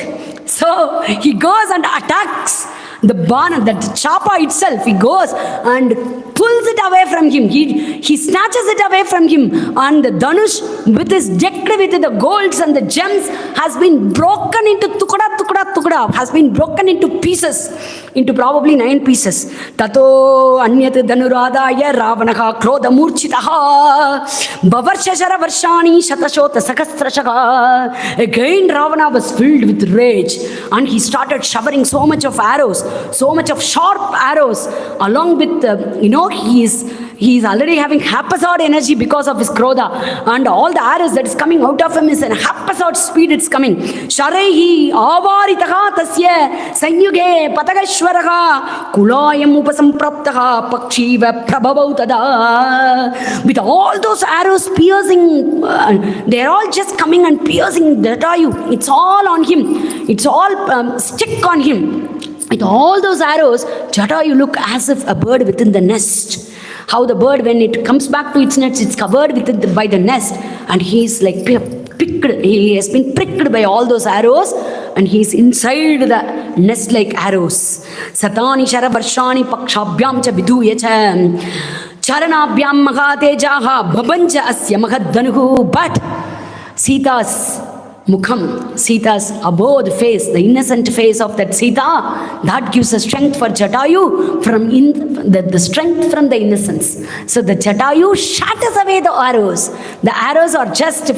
Speaker 1: So he goes and attacks the bana, that chapa itself. He goes and pulls it away from him. He snatches it away from him. And the dhanush with his decked with the golds and the gems has been broken into tukda armada has been broken into pieces, into probably 9 pieces. Tato anyat dhanuradaya ravanaha krodha murchitaha bhavarshashara varshani shatashota sakasrashaka. Again Ravana was filled with rage and he started showering so much of arrows, so much of sharp arrows, along with he is already having haphazard energy because of his krodha, and all the arrows that is coming out of him is in haphazard speed. It's coming. Sharehi avaritaha tasya sanyuge patagashwaraha kulayam upasampraptaha pakshiva prabhavau tada. With all those arrows piercing, they're all just coming and piercing Jatayu. It's all on him. It's all stick on him. With all those arrows, Jatayu look as if a bird within the nest. How the bird, when it comes back to its nest, it's covered by the nest, and he's like pricked. He has been pricked by all those arrows, and he's inside the nest like arrows. Satani shara varshani pakshabhyam cha viduya cha charanabhyam magatejaha bhabanja asya mahadhanuhu. But Sita's Mukham, Sita's abode face, the innocent face of that Sita, that gives a strength for Jatayu from the strength from the innocence. So the Jatayu shatters away the arrows. The arrows are just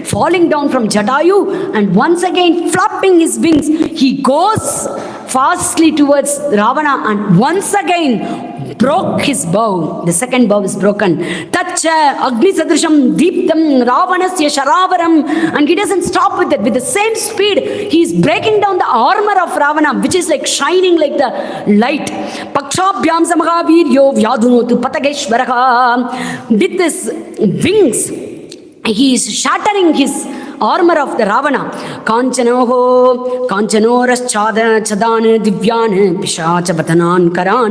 Speaker 1: falling down from Jatayu, and once again flapping his wings, he goes fastly towards Ravana and once again broke his bow. The second bow is broken. Tacha Agni Sadrisham Deeptam Ravanasya Sharavaram. And he doesn't stop with that. With the same speed, he is breaking down the armor of Ravana, which is like shining like the light. Pakshabhyam Samahaviryo Vyadunotu Patageshwaraha. With his wings, he is shattering his armor of the Ravana. Kanchanoho, Kanchanoraschada Chadan Divyan Pishacha Vatanan Karan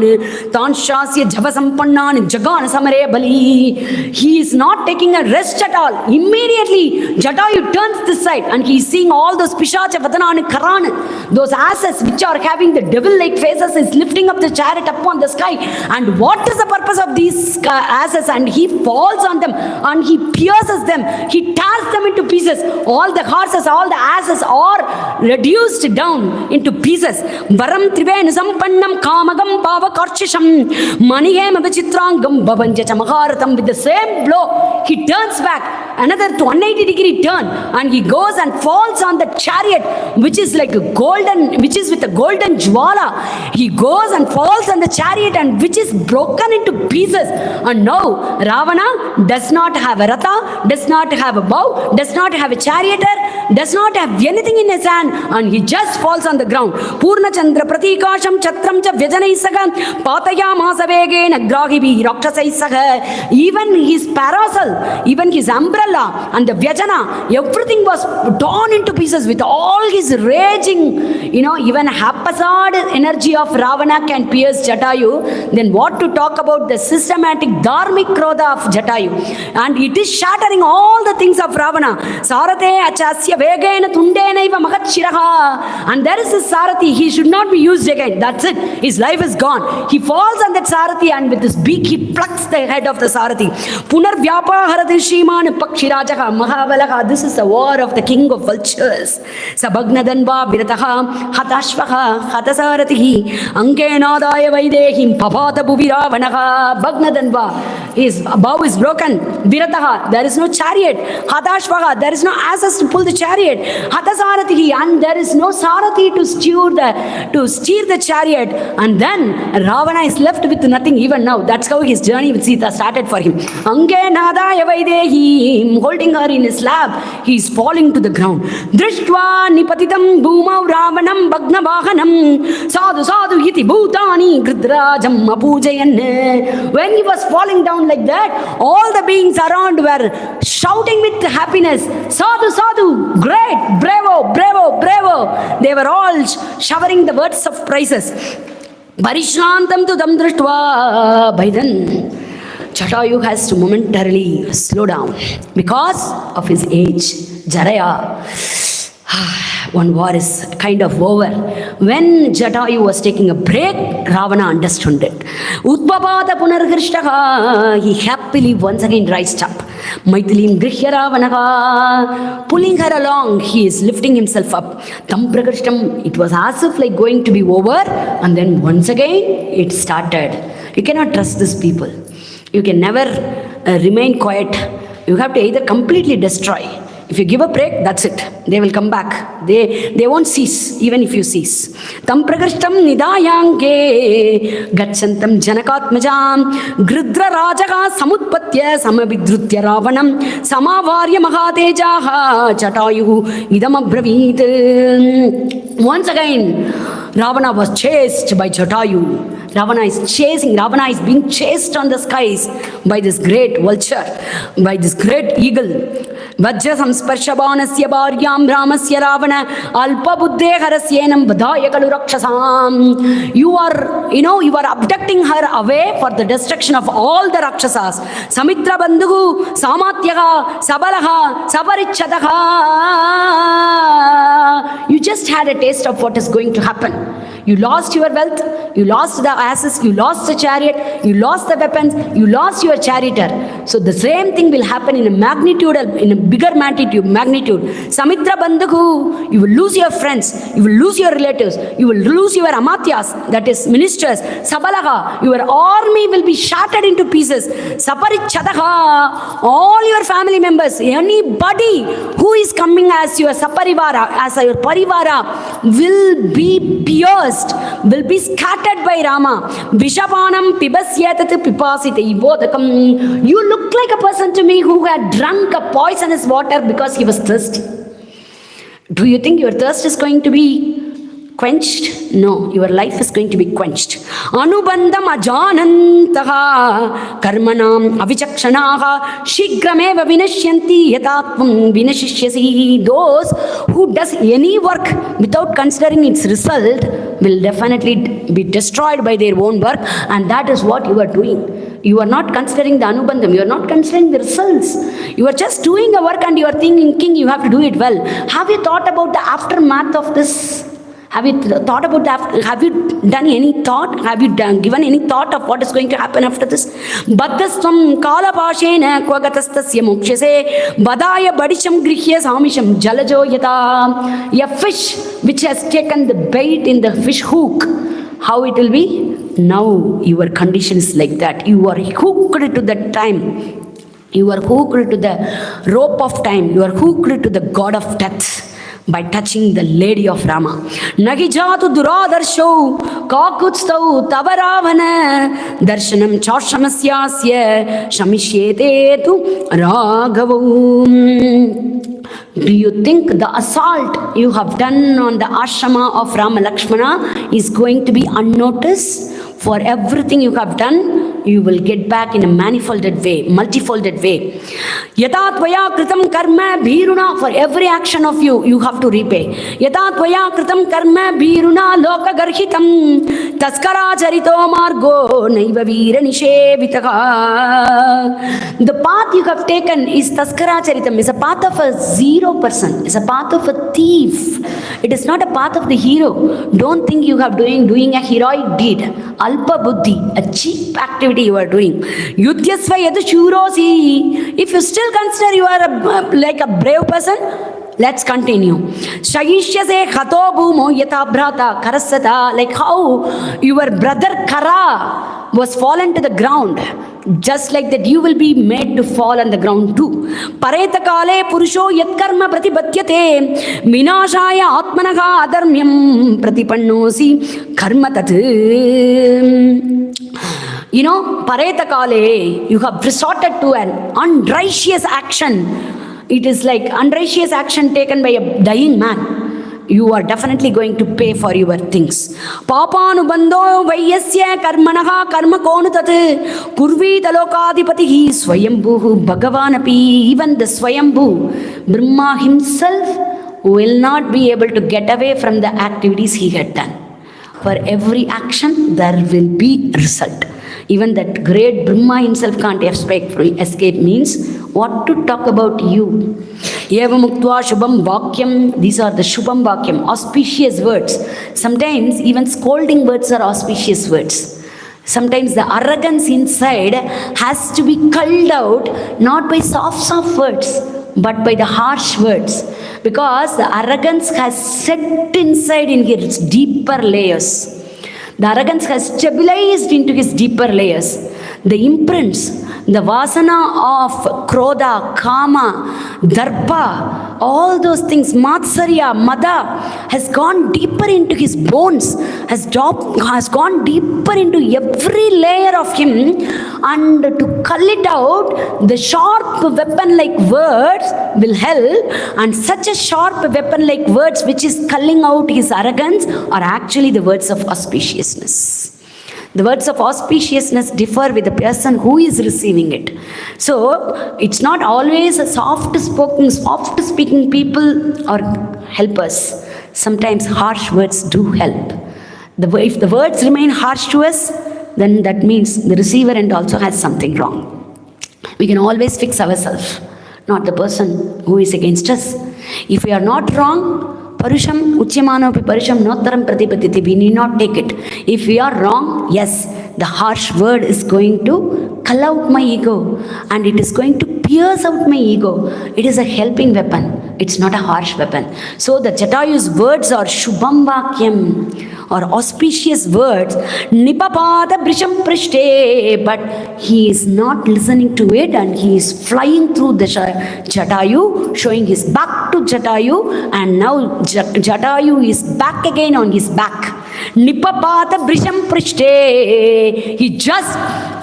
Speaker 1: Tanshasya Javasampannan Jagan Samare Bali. He is not taking a rest at all. Immediately Jatayu turns this side and he is seeing all those Pishacha Vatanan Karan, those asses which are having the devil-like faces, is lifting up the chariot up on the sky. And what is the purpose of these asses? And he falls on them and he pierces them. He tears them into pieces. All the horses, all the asses are reduced down into pieces. Varam trivenu sampannam kamagam bhava karchisham manihem vichitrangam bhavanja chamaharatam. With the same blow, he turns back, another 180-degree turn, and he goes and falls on the chariot, which is like a golden, which is with a golden jwala. He goes and falls on the chariot, and which is broken into pieces. And now Ravana does not have a ratha, does not have a bow, does not have a charioteer, does not have anything in his hand, and he just falls on the ground. Purna Chandra Pratikasham Chatram cha Vyajanaisaga Patayamasa Vegena Grahibi Rakshasaisaga. Even his parasol, even his umbrella and the Vyajana, everything was torn into pieces with all his raging, even haphazard energy of Ravana can pierce Jatayu. Then what to talk about the systematic dharmic krodha of Jatayu? And it is shattering all the things of Ravana. Sarate achasya vegena tundenaiva mahatshiraha. And there is this Sarathi, he should not be used again. That's it. His life is gone. He falls on that Sarathi and with his beak he plucks the head of the Sarathi. Punar vyapa harati shriman pakshirajaha mahavalaha. This is the war of the king of vultures. Sabagnadanva virataha hatashvaha hatasaratihi ankenadaya vaidehim papata bhuviravanaha. Bagnadanva, his bow is broken. Virataha, there is no chariot. Hatashvaha, there is no asses to pull the chariot. Hatasaratihi, and there is no Sarathi to steer the chariot. And then Ravana is left with nothing even now. That's how his journey with Sita started for him. Angenadaya Vaidehi, holding her in his lap, he is falling to the ground. Drishtva nipatitam bhumau Ravanam Bhagnavahanam Sadhu Sadhu Iti Bhutani Gridrajam Apujayan. When he was falling down like that, all the beings around were shouting with happiness, Sadhu Sadhu, great, bravo, bravo, bravo. They were all showering the words of praises. Parishrantam tudam drishtva. By then, Jatayu has to momentarily slow down because of his age. Jaraya. One war is kind of over. When Jatayu was taking a break, Ravana understood it. Utpapata punargrishtaha. He happily once again rised up. Maithilim Grihya Ravanaha, pulling her along, he is lifting himself up. Tam Prakashtam, it was as if like going to be over, and then once again it started. You cannot trust these people. You can never remain quiet. You have to either completely destroy. If you give a break, that's it. They will come back. They won't cease, even if you cease. Tam prakrishtam nidayange gachantam janakatmajam grudra rajaga samutpatya samabidrutya ravanam samavarya mahatejaha Jatayu idam abravit. Once again, Ravana was chased by Jatayu. Ravana is being chased on the skies by this great vulture, by this great eagle. Vajra samsparshabanasya bharyam ramasya ravana alpa buddhe harasyenam vadaya kalu rakshasam. You are abducting her away for the destruction of all the rakshasas. Samitra bandhu samatyaha sabalaha sabarichadaha. You just had a taste of what is going to happen. You lost your wealth, you lost the asses, you lost the chariot, you lost the weapons, you lost your charioteer. So the same thing will happen in a bigger magnitude. Samitra Bandhaku, you will lose your friends, you will lose your relatives, you will lose your amatyas, that is ministers. Sabalaha, your army will be shattered into pieces. Saparichadaha, all your family members, anybody who is coming as your saparivara, as your parivara, will be pierced, will be scattered by Rama. Vishapanam pibasyatat pipasite ibodakam. You look like a person to me who had drunk a poisonous water because he was thirsty. Do you think your thirst is going to be quenched? No, your life is going to be quenched. Anubandham ajanantaha karmanam avichakshanaha shigrameva vinashyanti yatatvam vinashishyasi. Those who does any work without considering its result will definitely be destroyed by their own work, and that is what you are doing. You are not considering the anubandham, you are not considering the results. You are just doing a work and you are thinking you have to do it well. Have you thought about the aftermath of this? Have you thought about that? Have you done any thought? Have you given any thought of what is going to happen after this? Baddhastam kalapashena kvagatastasya mokshase badaya badisham grihya samisham jalajo yata. A fish which has taken the bait in the fish hook, how it will be? Now your condition is like that. You are hooked to that time. You are hooked to the rope of time. You are hooked to the god of death by touching the lady of Rama. Nagijatu duradarsho kakutstau tavaravana darshanam chashamasyasya shamishyetetu raghavu. Do you think the assault you have done on the ashrama of Rama Lakshmana is going to be unnoticed? For everything you have done, you will get back in a multifolded way. Yata tvaya kritam karma bhiruna, for every action of you, you have to repay. Yata tvaya kritam karma bhiruna loka garhitam taskara charito margo naiva veera nishevitaka. The path you have taken is taskara charitam, is a path of a zero person, is a path of a thief. It is not a path of the hero. Don't think you have doing a heroic deed. Alpa buddhi, a cheap activity you are doing. Yudhyasva yadu shurosi. If you still consider you are like a brave person, let's continue. Shagishyase khato bhumo yata bhrata karasata. Like how your brother Kara was fallen to the ground, just like that you will be made to fall on the ground too. Pareta kale purusho yatkarma pratibhatyate vinashaya atmanaha adharmyam pratipannosi karma tat. Pareta kale, you have resorted to an unrighteous action. It is like unrighteous action taken by a dying man. You are definitely going to pay for your things. Papanubandho vaiyasya karmanaha karma konu tat kurvita lokadipatihi swayambhu bhagavanapi. Even the Swayambhu, Brahma himself, will not be able to get away from the activities he had done. For every action, there will be result. Even that great Brahma himself can't escape means what to talk about you. Eva muktva shubham vakyam. These are the shubham vakyam, auspicious words. Sometimes even scolding words are auspicious words. Sometimes the arrogance inside has to be culled out, not by soft words, but by the harsh words. Because the arrogance has set inside in his deeper layers. The arrogance has stabilized into his deeper layers. The imprints, the vasana of krodha, kama, darpa, all those things, matsarya, mada, has gone deeper into his bones, has gone deeper into every layer of him, and to cull it out, the sharp weapon like words will help, and such a sharp weapon like words which is culling out his arrogance are actually the words of auspiciousness. The words of auspiciousness differ with the person who is receiving it. So, it's not always a soft-speaking people or helpers. Sometimes harsh words do help. If the words remain harsh to us, then that means the receiver end also has something wrong. We can always fix ourselves, not the person who is against us. If we are not wrong, Parusham Uchyamanopi Parusham Notaram Pratipatiti, we need not take it. If we are wrong, yes, the harsh word is going to cull out my ego, and it is going to pierce out my ego. It is a helping weapon. It's not a harsh weapon. So the Jatayu's words are Shubham Vakyam, or auspicious words, Nipapada Brisham Prishte, but he is not listening to it, and he is flying through the Jatayu, showing his back to Jatayu, and now Jatayu is back again on his back. Nipapada Brisham Prishte, he just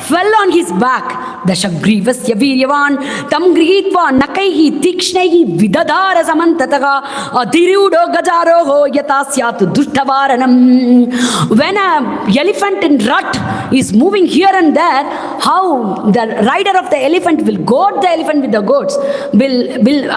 Speaker 1: fell on his back. Dashagrivasya Viryavan Tam Grihitva Nakaihi Tikshnehi Vidadara Samantataga Adirudo Gajaroho Yatasyatu Dushtavaranam. When an elephant in rut is moving here and there, how the rider of the elephant will goad the elephant with the goats,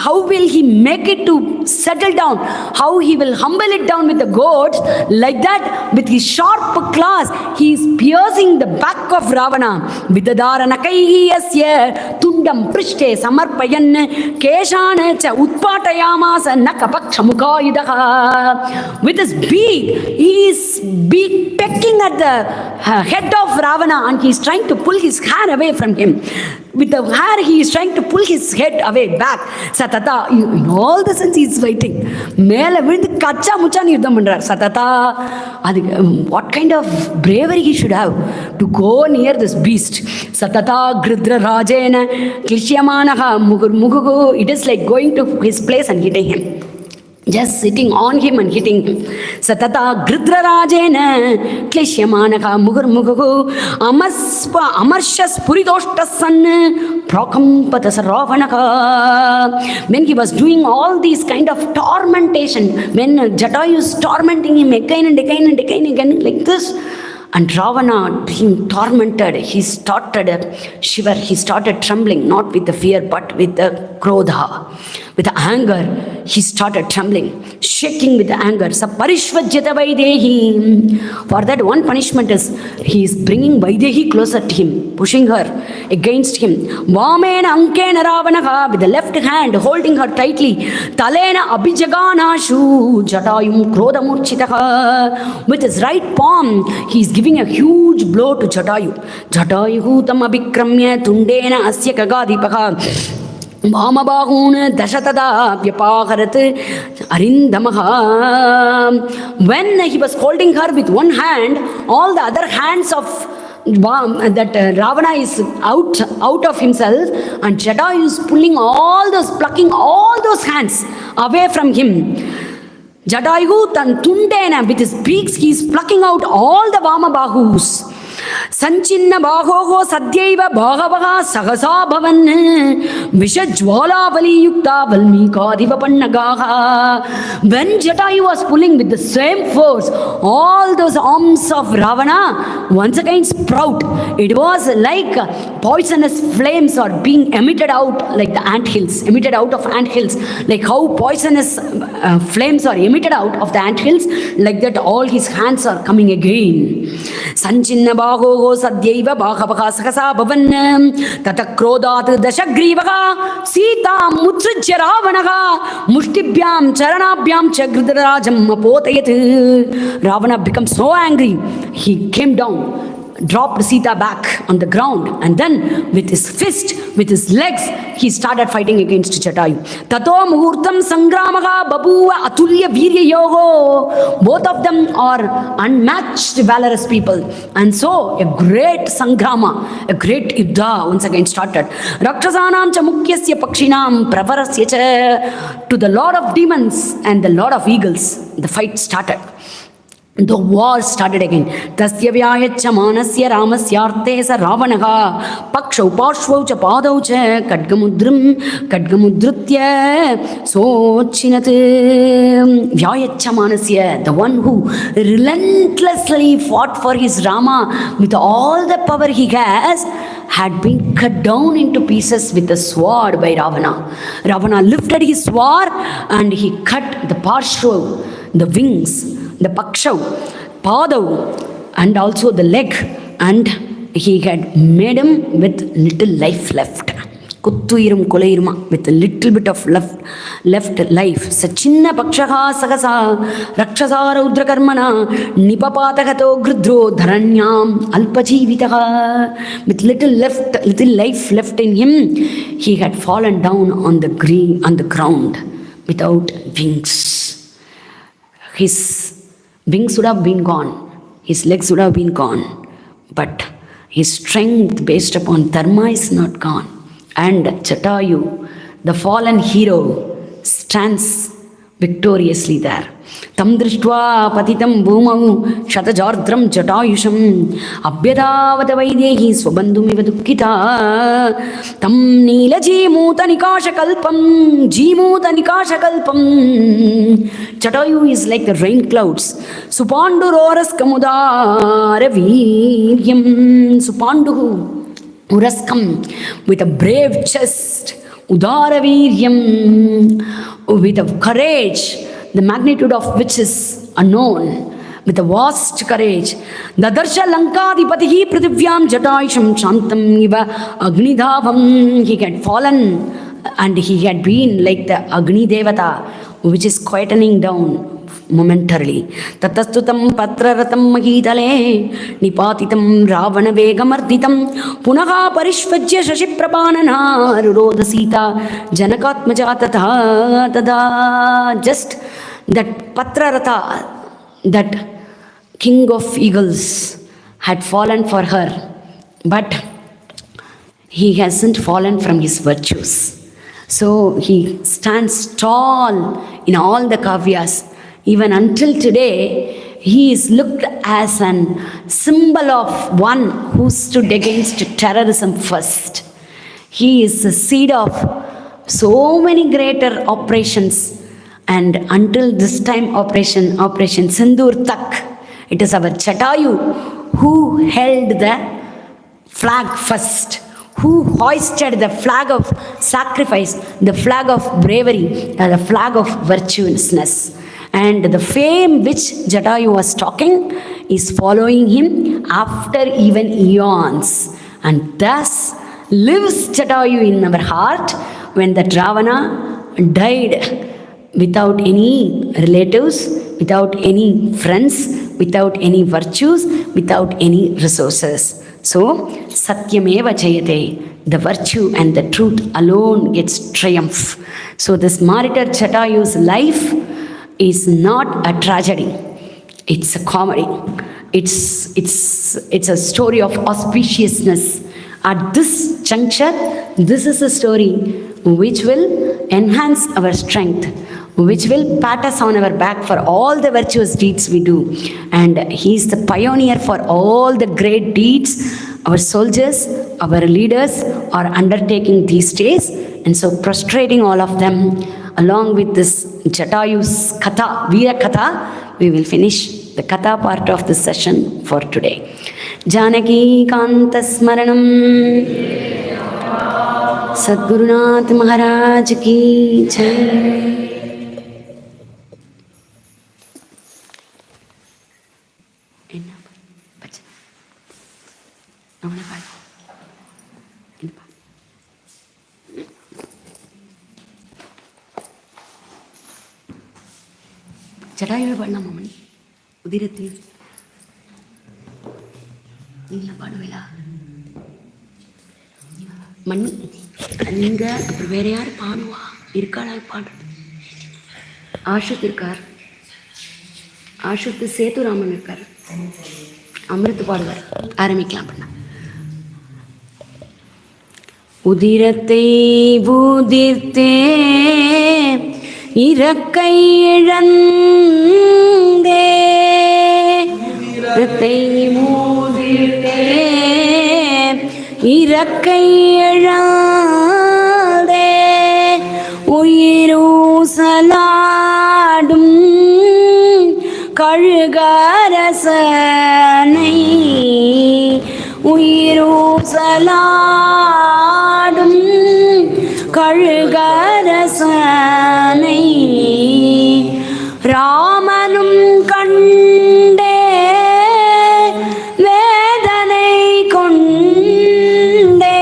Speaker 1: how will he make it to settle down, how he will humble it down with the goats, like that with his sharp claws he is piercing the back of Ravana. Vidadara Nakaihi Yasya Tundam Prishte Samarpayan Keshana Cha Utpatayamasa Nakapakshamukaidaha. With his beak, he is pecking at the head of Ravana, and he is trying to pull his hair away from him. With the hair, he is trying to pull his head away back. Satata, in all the sense, he is fighting. Mela vind kacha mucha nirdam mandrar. Satata, what kind of bravery he should have to go near this beast. Satata gridra rajena klishyamanaha mugugu. It is like going to his place and hitting him. Just sitting on him and hitting him. Satata gridra rajena klishyamanaka mugurmugugu amarshas puridoshtasan prakampatas ravanaka. When he was doing all these kind of tormentation, when Jatayu is tormenting him again and again and again and again like this, and Ravana, being tormented, he started shiver, he started trembling, not with the fear, but with the krodha, with the anger. He started trembling, shaking with the anger. Saparishvajyata Vaidehi. For that, one punishment is he is bringing Vaidehi closer to him, pushing her against him. Vamena Ankena Ravanaha, with the left hand holding her tightly. Talena Abhijaganashu Jatayum Krodamurchitaha. With his right palm, he is giving a huge blow to Jatayu. Jatayu tam abhikramya tundena asya kagadipaka. Bhamabahun dashatada vyapaharat arindamaha. When he was holding her with one hand, all the other hands of Ravana is out of himself, and Jatayu is plucking all those hands away from him. Jatayu tan tundena, with his beaks he is plucking out all the Vamabahus. Sanchinna Bahoho Sadyaiva Bhagavaha Sahasa Bhavan Vishajwala Vali Yukta Valmika Divapanagaha. When Jatayu was pulling with the same force, all those arms of Ravana once again sprout. It was like poisonous flames are being emitted out, like the anthills, emitted out of anthills, like how poisonous flames are emitted out of the anthills, like that all his hands are coming again. Sanchinna Bahoho Sadyaiva Bhagavaha Sahasa Bhavan Tatakrodat Dashagrivaha Sita Mutsujya Ravanaha Mushtibhyam Charanabhyam Chagridarajam Apotayat. Ravana becomes so angry. He came down. dropped Sita back on the ground, and then with his fist, with his legs, he started fighting against Jatayu. Tato muhurtam sangramaha babuva atulya virya yoho. Both of them are unmatched valorous people, and so a great sangrama, a great yuddha once again started. Rakshasanam cha mukyasya pakshinam pravarasya cha. To the lord of demons and the lord of eagles, the fight started. The war started again. Tasya vyayaccha manasya ramasyarte sa ravanaha pakshau parshvau cha padau cha kadgamudrutya sochinat. Vyayaccha manasya, the one who relentlessly fought for his Rama with all the power he has, had been cut down into pieces with a sword by Ravana. Ravana lifted his sword and he cut the parshva, the wings, the pakshav, padav, and also the leg, and he had made him with little life left. Kuttuirum kolairuma, with a little bit of left life. Sachinna pakshaha sagasa rakshasa rudrakarmana nipapatagato grudro dharanyam alpajivitaha. With little life left in him, he had fallen down on the ground without wings. His wings would have been gone, his legs would have been gone, but his strength based upon dharma is not gone. And Jatayu, the fallen hero, stands victoriously there. Tam drishtva patitam bhumau shatajardram jatayusham abhyadavata vaidehi swabandhumiva dukkita tam neelajeemuta nikashakalpam jeemuta nikashakalpam. Jatayu is like the rain clouds. Supanduroras kamudara viryam. Supanduhu Uraskam, with a brave chest, Udaraviryam, with a courage, the magnitude of which is unknown, with a vast courage. Dadarsha Lankadipatihi Prithivyam Jatayusham Shantam Iva Agnidhavam. He had fallen and he had been like the Agni Devata, which is quietening down momentarily. Tatastutam patraratam mahitale nipatitam ravana vegamarditam punaha parishvajya shashiprapanana rurodha sita janakatmaja tatha tada. Just that patrarata, that king of eagles, had fallen for her, but he hasn't fallen from his virtues. So he stands tall in all the kavyas. Even until today, he is looked as an symbol of one who stood against terrorism first. He is the seed of so many greater operations, and until this time Operation Sindoor Tak, it is our Jatayu who held the flag first, who hoisted the flag of sacrifice, the flag of bravery, the flag of virtuousness. And the fame which Jatayu was talking is following him after even eons. And thus lives Jatayu in our heart when that Ravana died without any relatives, without any friends, without any virtues, without any resources. So, Satyameva Jayate, the virtue and the truth alone gets triumph. So this martyr Jatayu's life is not a tragedy, it's a comedy. It's a story of auspiciousness. At this juncture, this is a story which will enhance our strength, which will pat us on our back for all the virtuous deeds we do. And he is the pioneer for all the great deeds our soldiers, our leaders are undertaking these days. And so prostrating all of them, along with this Jatayu's Katha, Veera Katha, we will finish the Katha part of this session for today. Janaki Kanta Smaranam Sadgurunath Maharaj Ki Jai. Jatayu Varnamamani Udirati நீங்களாம் பாடுவீங்களா? மணி நீங்கள் அப்புறம் வேற யார் பாடுவா? இருக்காளா பாடு? ஆஷுத் இருக்கார், ஆஷுத் சேதுராமன் இருக்கார், அமிர்த் பாடுவார். ஆரம்பிக்கலாம் அப்படின்னா. உதிரத்தை ஊதிர்த்தே இறக்கை இழந்தே, உதிரத்தை ஊதிர்த்தே இறக்கை இழந்தே, உயிரூசலாடும் கழுகரசனை, உயிரூசலாடும் கழுகரசனை, ராமனும் கண்டே வேதனை கொண்டே,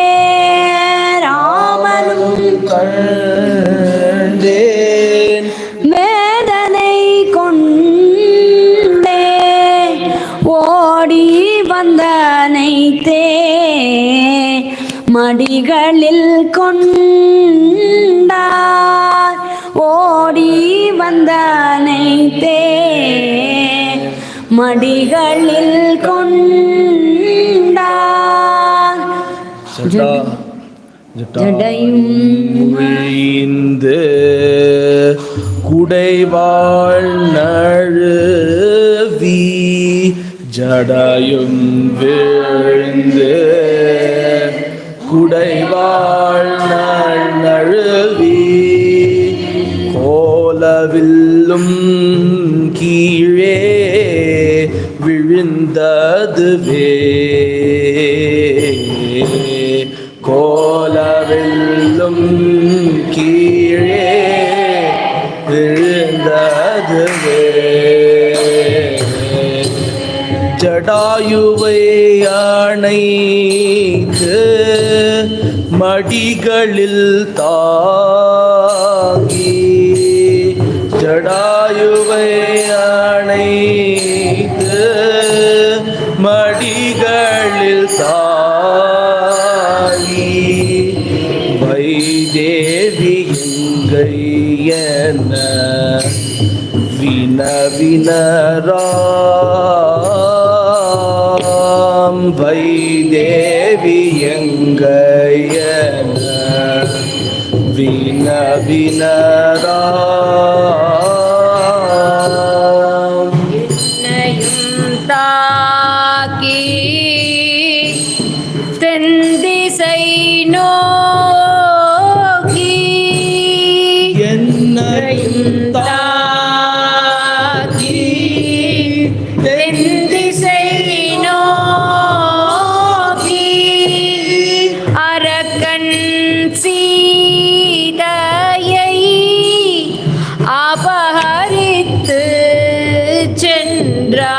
Speaker 1: ராமனும் கண்டேன் வேதனை கொண்டே, ஓடி வந்தனைத்தே மடிகளில் கொண்டார், ஓடி வந்தனைத்தே மடிகளில் கொண்டார். ஜடையும்
Speaker 2: விழிந்து குடைவாள் நழுவி, ஜடையும் விழுந்து குடைவாள் நழுவி, கோலவில்லும் கீழே விழுந்ததுவே, கோலவில்லும் கீழே விழுந்ததுவே, ஜடாயுவை அணைத்து மடிகளில் தாங்கி, ஜடாயுவை அணைத்து மடிகளில் தாங்கி, வைதேவி எங்கை என வினவினராம், வைதேவி எங்கை என வினவினராம்,
Speaker 1: என்னையும் தாக்கி தென்திசை நோக்கி,
Speaker 2: என்னையும் தாக்கி
Speaker 1: தென்திசை நோக்கி, அரக்கன் சீதையை அபகரித்து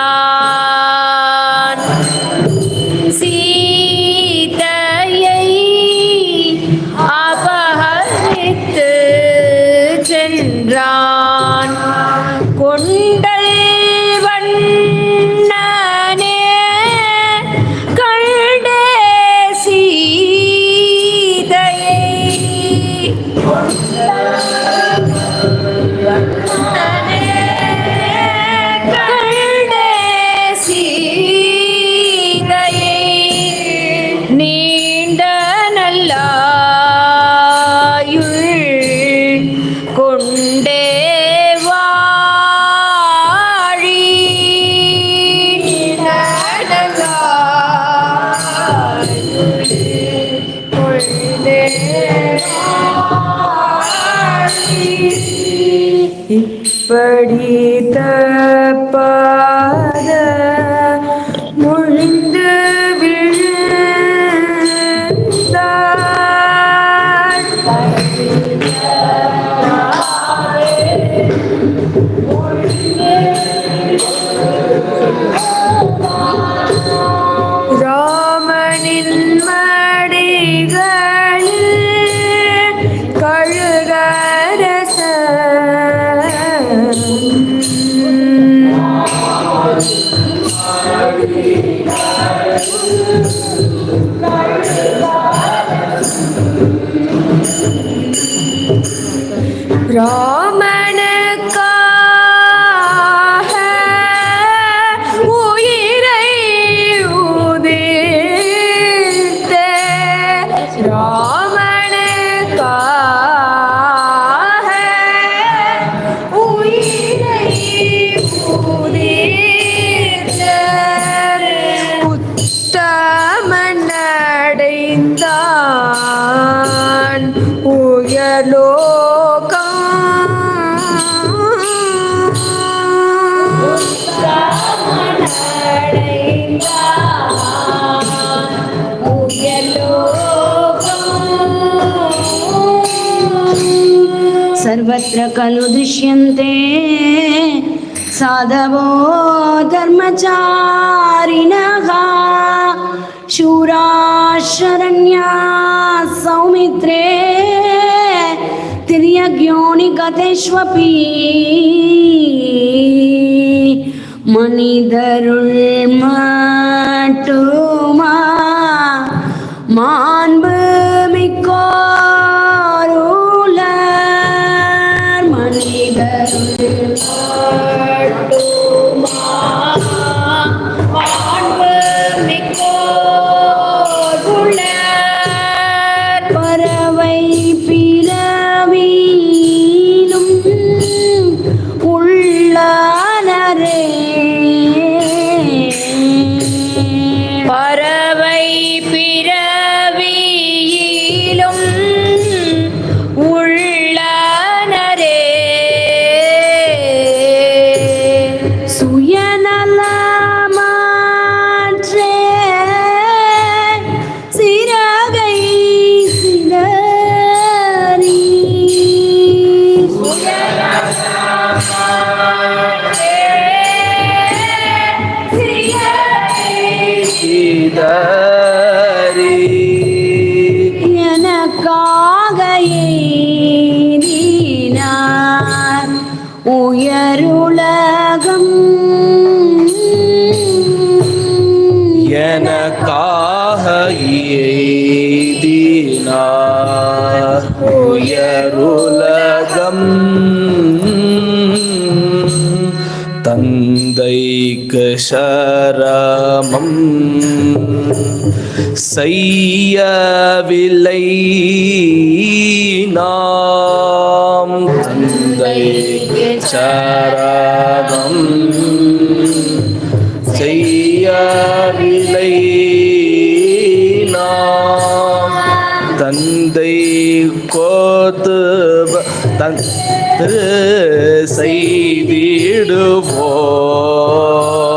Speaker 1: சென்றான், சீதையை அபகரித்து சென்றான், கொண்டல் வண்ணனே கண்டே சீதையை, கண்டே சீதையை, நீண்ட நல்லாயுள் கொண்டே வாழி, கொண்டே இப்படி தப்பாத முழிந்து விழுந்தார், ராமனின் மடிகளில் கழுகரச
Speaker 3: ராமனுக்காக உயிரை உதிர்த்த ராமனுக்காக உயிரை உதிர்த்த உத்தமன் அடைந்தான் உயர்லோகம்.
Speaker 1: सर्वत्र खलु दृश्यन्ते साधवो धर्मचारिणः शूराशरण्या सौमित्रे तिर्यज्ञोनिगतेष्वपि மனிதருள் மட்டுமா மாண்பு மிக்கோருளர் மனிதருள் மட்டுமா மாண்பு மிக்கோருளர் பறவை பிறவியிலும் உள்ளனரே
Speaker 3: பறவை பிறவியிலும் உள்ளனரே
Speaker 1: சுயநலமாற்றே சிறகை சிதறி எனக்காக எய்தினார் உயருலகம்.
Speaker 2: எனக்காக எய்தினார் உயருலகம். தந்தைக்கு சரமம் செய்யவில்லை நாம். தந்தைக்கு சரமம் செய்யவில்லை நாம். தந்தை கோத்து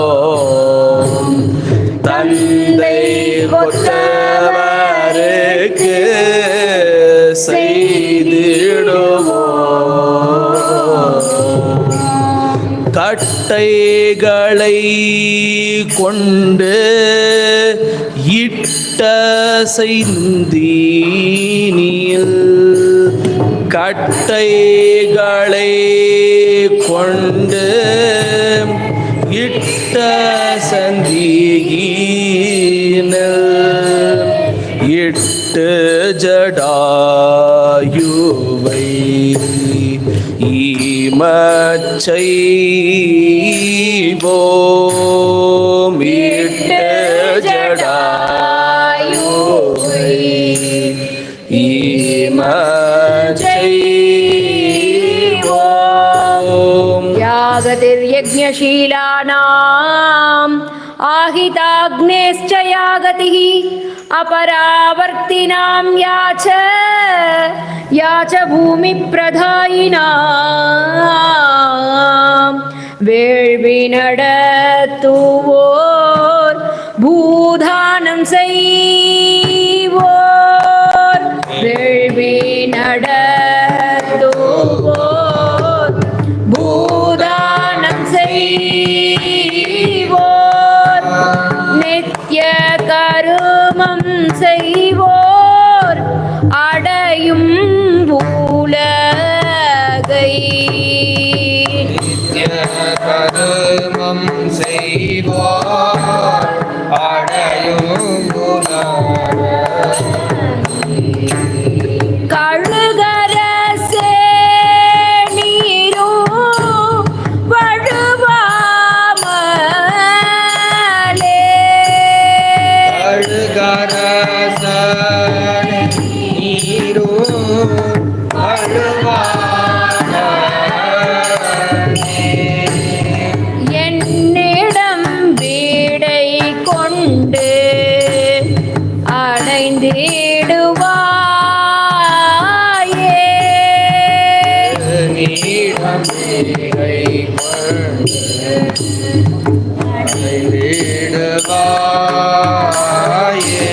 Speaker 2: செய்திடுவோம். தந்தை கொத்தவருக்கு செய்திடுவோம். கட்டைகளை கொண்டு இட்ட செய்தீனில் கட்டைகளை கொண்டு இட்ட சந்தீகினில் இட்டு ஜடாயுவை ஈமச்செய்வோம். இட்டு ஜடாயுவை ஈமச்செய்வோம்.
Speaker 3: यागतिर्यज्ञशीलानाम् आहिताग्नेश्च यागतिः अपरावर्तिनां या च भूमिप्रधायिनां வேள்வி நடத்துவோர் பூதானம் செய்வோர் வேள்வி நடத்துவோர் பூதானம் செய்வோர் நித்ய கருமம் செய்வோர் அடையும் உலகை.
Speaker 4: கருமம் செய்வோர் அடையும்
Speaker 3: கழுகரசே நீரும் வழுவாமலே
Speaker 2: கழுகரச நீரும்
Speaker 3: என்னிடம் வீடை கொண்டு அடைந்திடுவாயே
Speaker 2: நீடம் விடுவாயே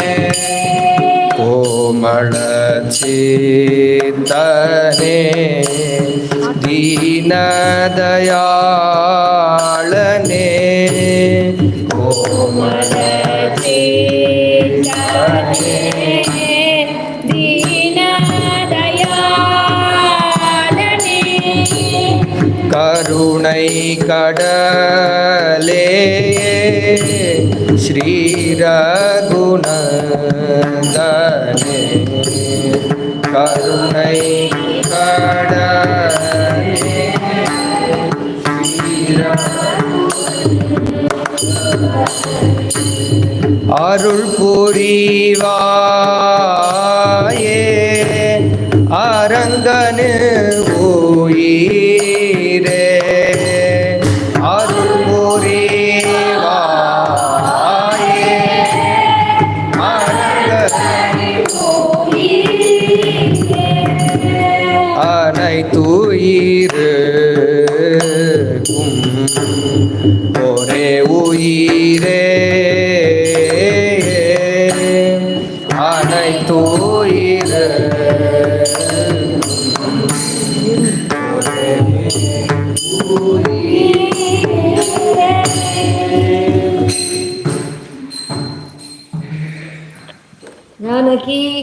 Speaker 2: கோமள சேத்தனே தீனதயாளனே கோமள கருணை கடலே ஸ்ரீ ரகுநந்தனே கருணை கடலே அருள் புரிவாயே அரங்கனு உயிரே அருள் புரிவாயே அரங்கனு அனைத்துயிரும் ஒரே உயிரே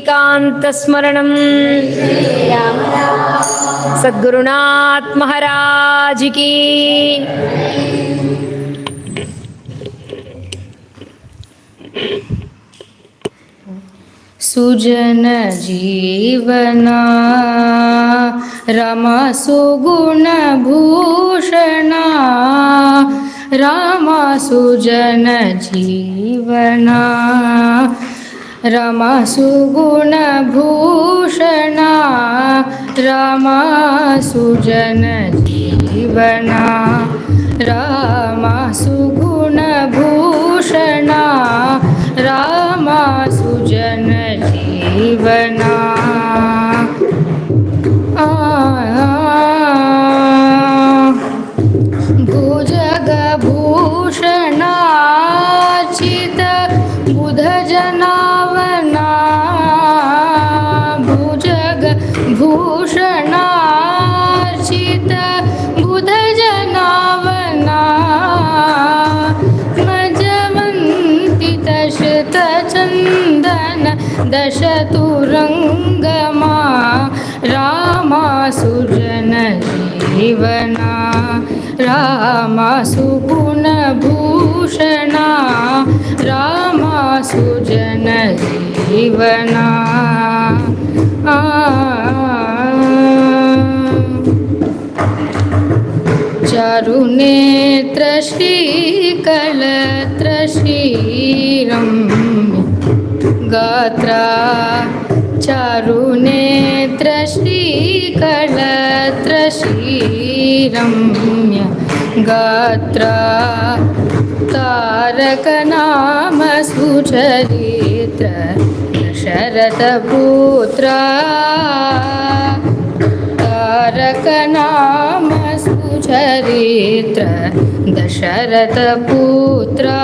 Speaker 3: जानकीकान्तस्मरणं सद्गुरुनाथ महाराज की।
Speaker 4: सुजन जीवना रमा सुगुण भूषणा रामा सुजन जीवना रमा सुगुण भूषणा रमा सुजन जीवना रामा सुगुण भूषणा रामा सुजन जीवना भुजग भूषणार्चित बुध जनावना भुजग भूषणार्चित बुध जनावना दशत चंदन दशतुरंगमा रामा सुजन जीवना रामा सुगुण भूषणा रामा सुजन जीवना चारुनेत्र श्रीकलत्र श्रीरम्य गात्रा चारुनेत्र श्रीकलत्र श्रीरम्य गात्रा तारक नाम सुचरित्र शरदपुत्रा तारक नाम सुचरित्र दशरथपुत्रा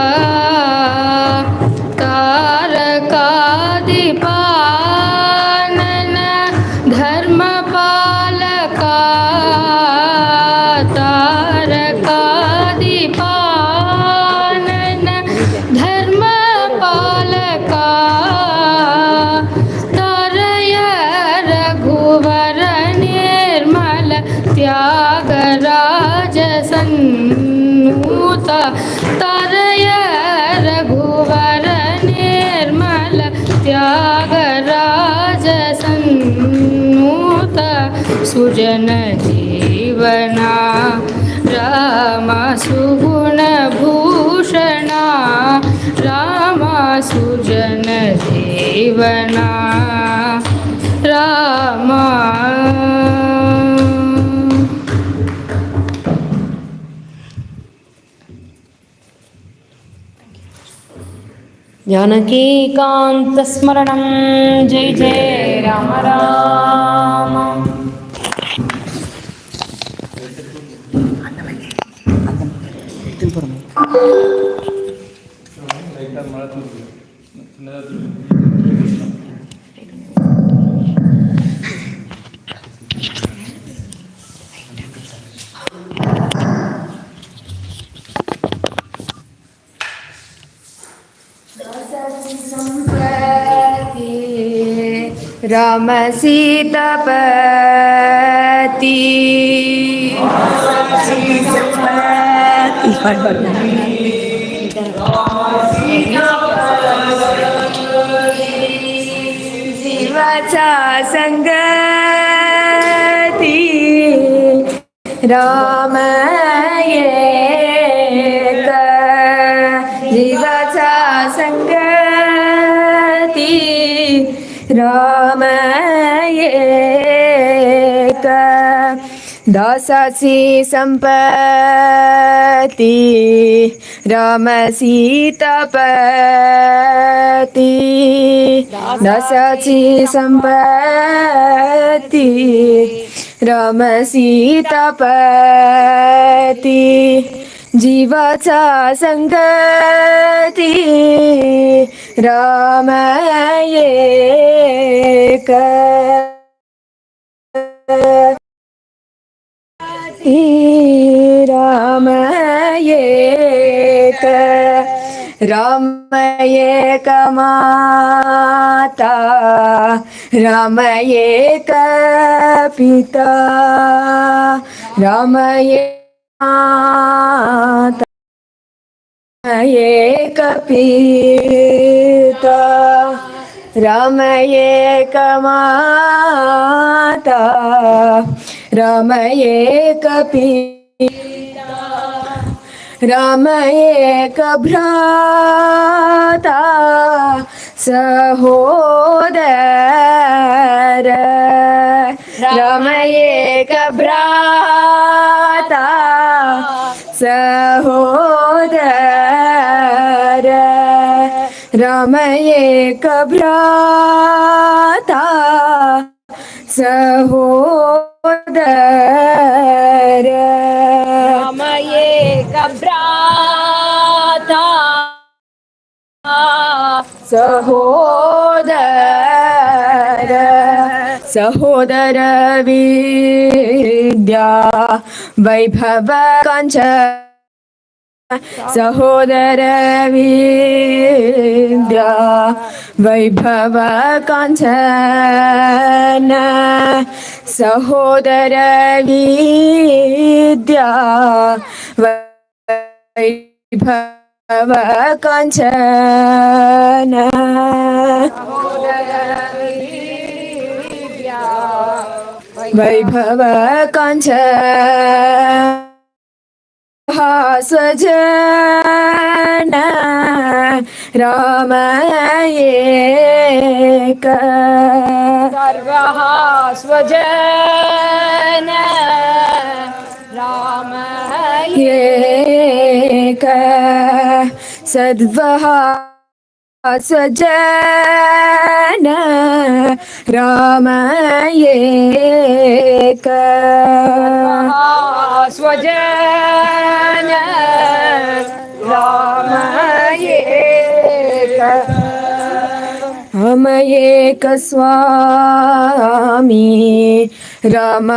Speaker 4: तारकादिपानन धर्मपालका तारकादिपानन धर्मपालका तारय रघुवर निर्मल त्यागराज सन्नूता तारय सुजन जीवना राम सुगुण भूषणा राम सुजन जीवना राम
Speaker 3: जानकीकान्तस्मरणं जय जय राम राम
Speaker 4: राम सीतापति जीवाचा संगती राम एक जीवाचा संगती राम एक दासाची संपत्ती राम सीतापती दासाची संपत्ती राम सीतापती जीवाचा संगती राम एक राम एक राम एक माता राम एक पिता राम एक माता एक पिता राम एक माता राम एक पिता राम एक भ्राता सहोदर राम एक भ्राता सहोदर राम एक भ्राता सहोदर
Speaker 3: राम एक भ्राता
Speaker 4: सहोदर सहोदर विद्या वैभव कांचन सहोदर विद्या वैभव कांचन सहोदर विद्या वैभव कांचन वैभव कांचन स्वजन राम एक
Speaker 3: सर्वः स्वजन राम
Speaker 4: एक सद्वः स्वजन राम एक
Speaker 3: स्वजन
Speaker 4: राम एक हम एक स्वामी राम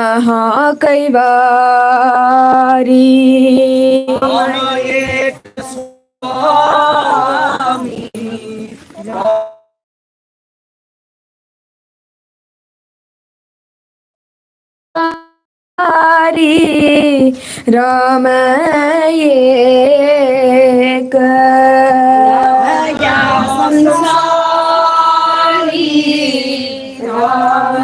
Speaker 4: कैवारी राम एक राम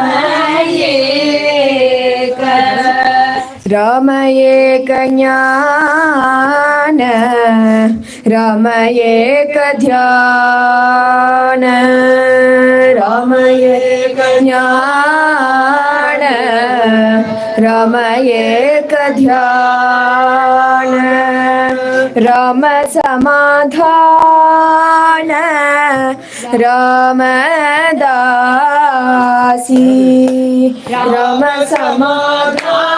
Speaker 4: एक ज्ञान राम एक ध्यान राम एक ज्ञान राम एक ध्यान राम समाधान राम दासी राम समाधान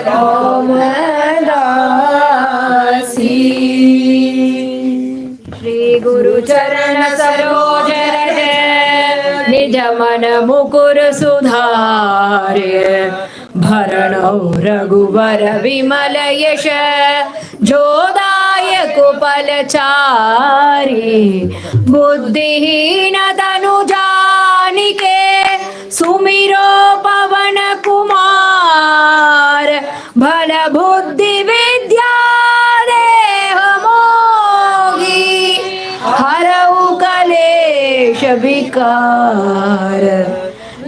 Speaker 4: राम दासी श्री गुरु चरण सरोज रज निज मन मुकुर सुधारे भरणौ रघुवर विमल यश जोदायक फलचारि बुद्धिहीन तनु जानिके सुमिरो पवन कुमार भल बुद्धि विद्या देह मोहि हरऊ कलेश विकार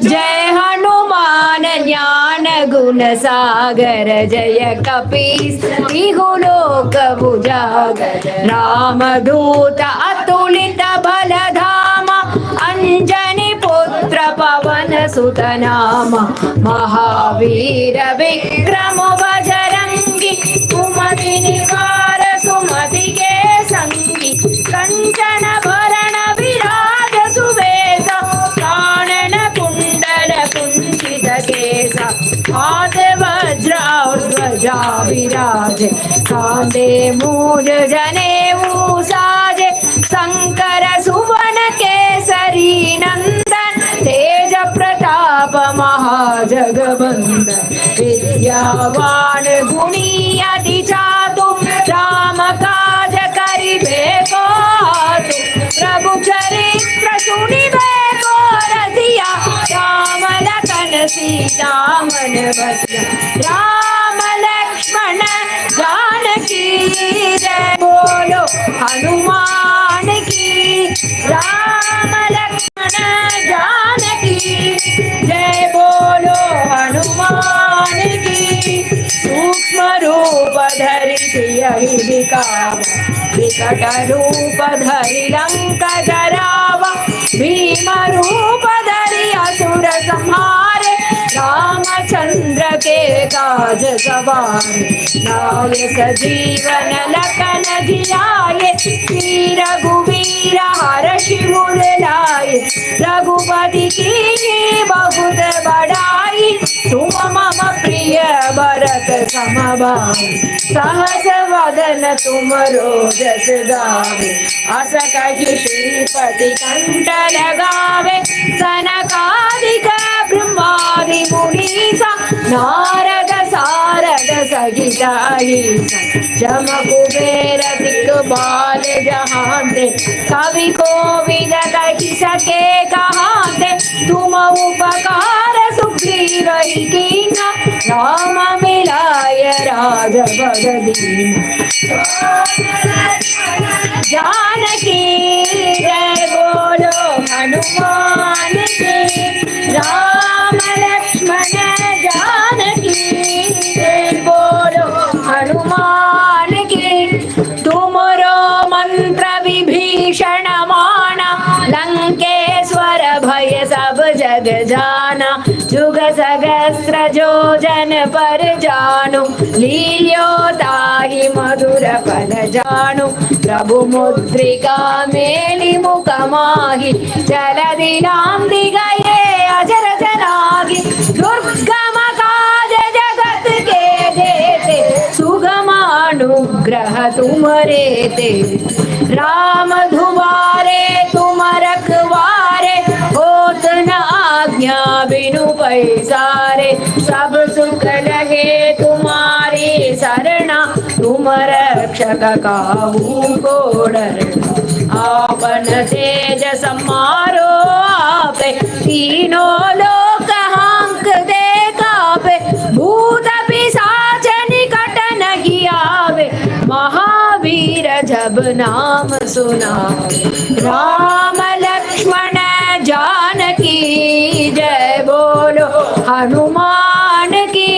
Speaker 4: जय हनुमान ज्ञान गुण सागर जय कपीस तिहु लोक उजागर राम दूत अतुलित बल धामा अंजनी पुत्र पवन सुत नामा महावीर विक्रम बजरंगी कुमति निवार सुमति के संगी कंचन भरण विराज सुवेश कानन कुंडल कुंचित केसा हाथ वज्र ध्वजा विराजे कांधे मूज जनेऊ साजे शंकर सुवन केसरी नंदन तेज प्रताप महाजगवंदन विद्यावान गुणी अति चातु राम काज करिबे को प्रभु चरित्र सुनिबे को रसिया राम लखन सीता मन बसिया राम लक्ष्मण जानकी जय बोलो हनुमान की राम लक्ष्मण जानकी जय बोलो हनुमान की सूक्ष्म रूप धरि सियहि दिखावा विकट रूप धरि लंक जरावा भीम रूप धरि असुर संहारे रामचंद्र के काज सवारे लाए सजीवन लखन जियाए श्री रघुवीर हर्षि उर लाए रघुपति की बहुत बड़ाई तुम मम प्रिय भरत सम भाई सहस वदन तुम जस गावे अस कहि श्रीपति कंठ लगावे सनकादिक ब्रह्मादि मुनीसा नारद सारद सहित जम कुबेर दिक्पाल जहांते कवि कोविद कहि सके कहाते तुम उपकार सुग्रीव ही कीन्हा राम मिलाय राजपद दीन्हा जानकी जय बोलो हनुमान की राम लक्ष्मण जानकी जय बोलो हनुमान की तुमरो मंत्र विभीषण माना लंकेश्वर भय सब जग जाना जुग सहस्र जो जन पर जानु लील्यो ताहि मधुर फल जानु प्रभु मुद्रिका मेलि मुख माहि जलधि नाम दिगये अजर जनागी दुर्गम काज जगत के देते सुगमानुग्रह तुम रेते राम धुमारे तुम रखवारे होत न आज्ञा बिनु पैसारे सब सुख लगे तुम्हारी सरना तुम रक्षक काहू को डरना आपन तेज समारो आपे तीनों लोक हांक दे कापे भूत पिशाच निकट नहीं आवे महावीर जब नाम सुनावे राम लक्ष्मण जानकी जय बोलो हनुमान की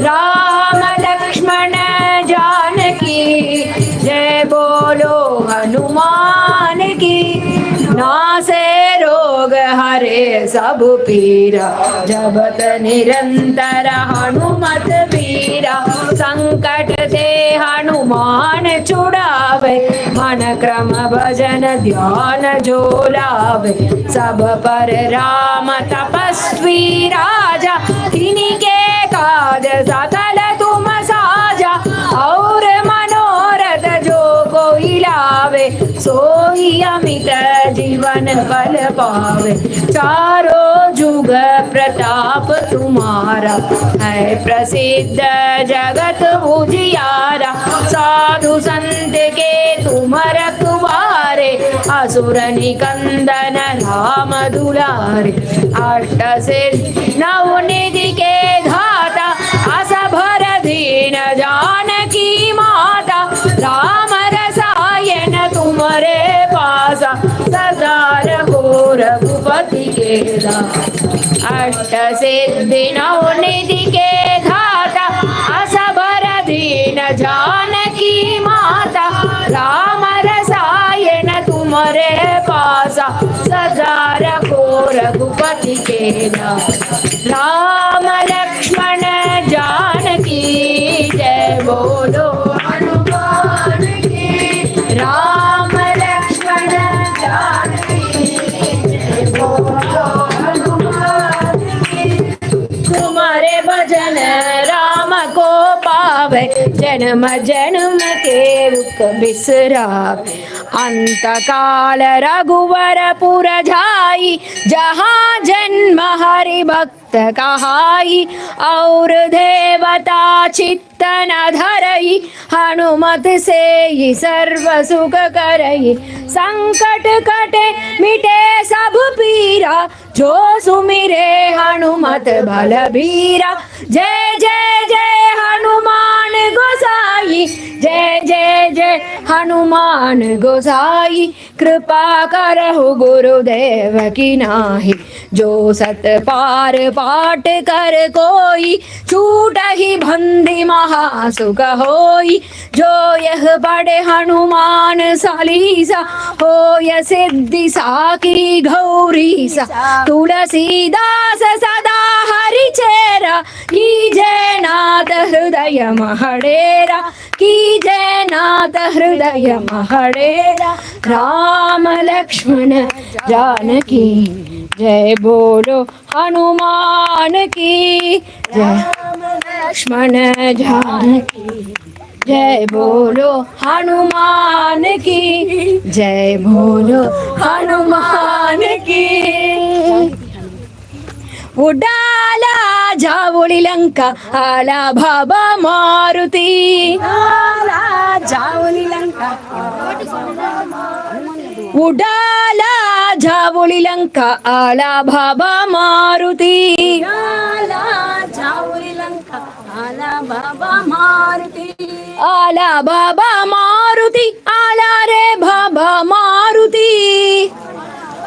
Speaker 4: राम लक्ष्मण जानकी जय बोलो हनुमान की। नासे रोग हरे सब पीरा जपत निरंतर हनुमत बीरा। संकट ते हनुमान छुड़ावे मन क्रम भजन ध्यान जो लावे। सब पर राम तपस्वी राजा तिनके काज सकल तुम साजा। और मनोरथ जो कोई लावे सोई अमित जीवन फल पावे। चारों जुग प्रताप तुम्हारा है प्रसिद्ध जगत उजियारा। साधु संत के तुम रखवारे असुर निकंदन राम दुलारे। अष्ट सिद्धि नवनिधि के धाता असभर दीन जानकी माता। राम रसायन तुम्हारे पासा सदा रघो रघुपति के दासा। अष्ट सिद्धि नवनिधि के धाता असभर दीन जानकी माता। राम रसायन तुम्हारे पासा सदा रघो रघुपति के दासा। राम लक्ष्मण जानकी जय बोलो हनुमान की। राम लक्ष्मण जानकी जय बोलो हनुमान की। तुम्हारे भजन राम को पावे जन्म जन्म के दुख बिसरावे। अंत काल रघुवर पुर जाई जहाँ जन्म हरि भक्त कहाई। और देवता चित्त न धरई हनुमत से ही सर्व सुख करई। संकट कटे मिटे सब पीरा जो सुमिरे हनुमत बलबीरा। जय जय जय हनुमान गोसाई जय जय जय हनुमान गोसाई। कृपा करहु गुरुदेव की नाही जो सत पार पाठ कर कोई। छूट ही बंदी महासुख होई जो यह बड़े हनुमान चालीसा। हो यह सिद्धि साकी गौरी सा तुलसीदास सदा हरि चेरा। की जय नाथ हृदय महडेरा की जय नाथ हृदय महडेरा। राम लक्ष्मण जानकी जय बोलो हनुमान की जय। लक्ष्मण जानकी जय बोलो हनुमान की जय बोलो हनुमान की। उडाला जावोळी लंका आला बाबा मारुती। आला जावोळी लंका उडाला जावोळी लंका आला बाबा मारुती। आला जावोळी लंका आला बाबा मारुती। आला बाबा मारुती आला रे बाबा मारुती।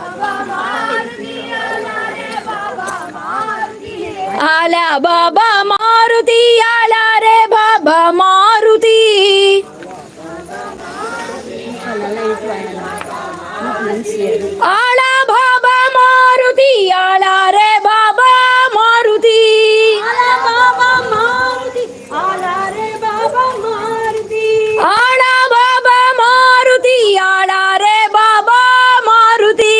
Speaker 4: आला बाबा मारुती आला रे बाबा मारुती। आला बाबा मारुती आला रे बाबा मारुती। आला बाबा मारुती आला रे बाबा मारुती। आला बाबा मारुती आला रे बाबा मारुती।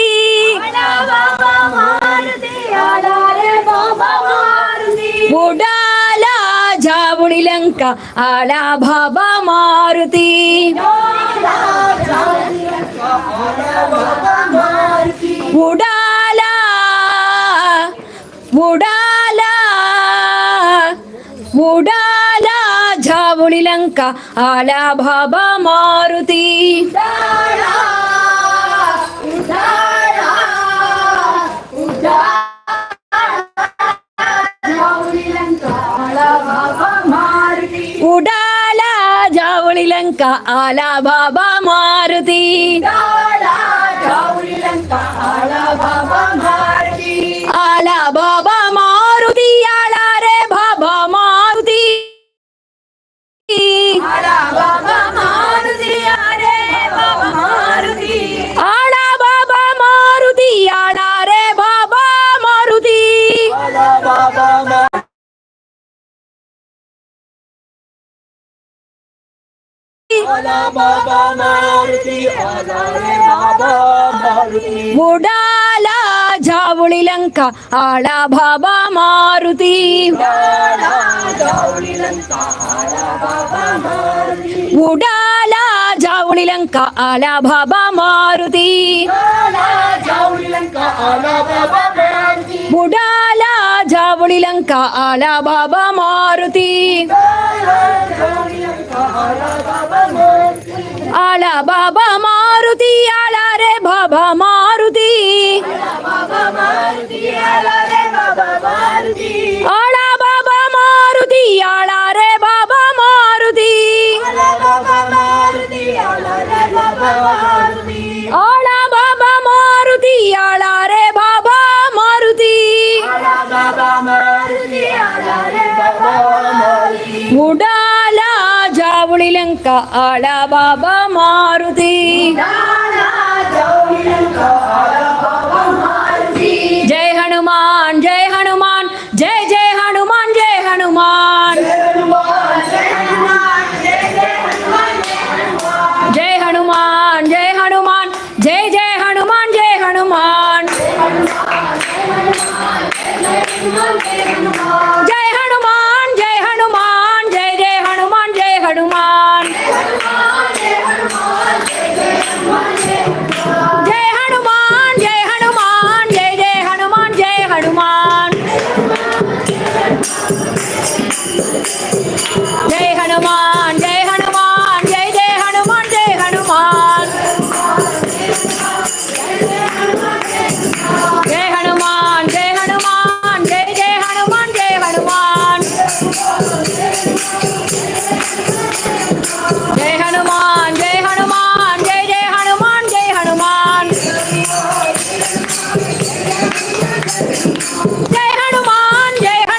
Speaker 4: आला बाबा मारुती आला रे बाबा मारुती। उडाला जावोळी लंका आला बाबा मारुती। उडाला उडाला उडाला जावोळी लंका आला बाबा मारुती। उडाला उडाला उडाला जावोळी लंका आला बाबा मारुती। आला बाबा मारुती आला रे बाबा मारुती। ఉడాలా జావుళి లంక ఆళా బాబా మారుతి ఉడాలా జావుళి లంక ఆళా బాబా మారుతి ఉడాలా జావుళి లంక ఆళా బాబా మారుతి ఆళా బాబా మారుతి ఆళా రే బాబా మారుతి ఆళా బాబా మారుతి ఆళా రే బాబా మారుతి ఆళా బాబా మారుతి ఆళా రే బాబా మారుతి ఉడాలా జావుళి లంక ఆళా బాబా మారుతి జై హనుమాన్ జై హనుమాన్ జై జై హనుమాన్ జై హనుమాన్ జై హనుమాన్ జై హనుమాన్ జై జై హనుమాన్ జై హనుమాన్ జై హనుమాన్ జై హనుమాన్ జై జై హనుమాన్ జై హనుమాన్ జై హనుమాన్ జై హనుమాన్ జై జై హనుమాన్ జై హనుమాన్ జై హనుమాన్ జై హనుమాన్ జై జై హనుమాన్ జై హనుమాన్ జై హనుమాన్ జై హనుమాన్ జై జై హనుమాన్ జై హనుమాన్ జై హనుమాన్ జై హనుమాన్ జై జై హనుమాన్ జై హనుమాన్ జై హనుమాన్ జై హనుమాన్ జై జై హనుమాన్ జై హనుమాన్ జై హనుమాన్ జై హనుమాన్ జై జై హనుమాన్ జై హనుమాన్ జై హనుమాన్ జై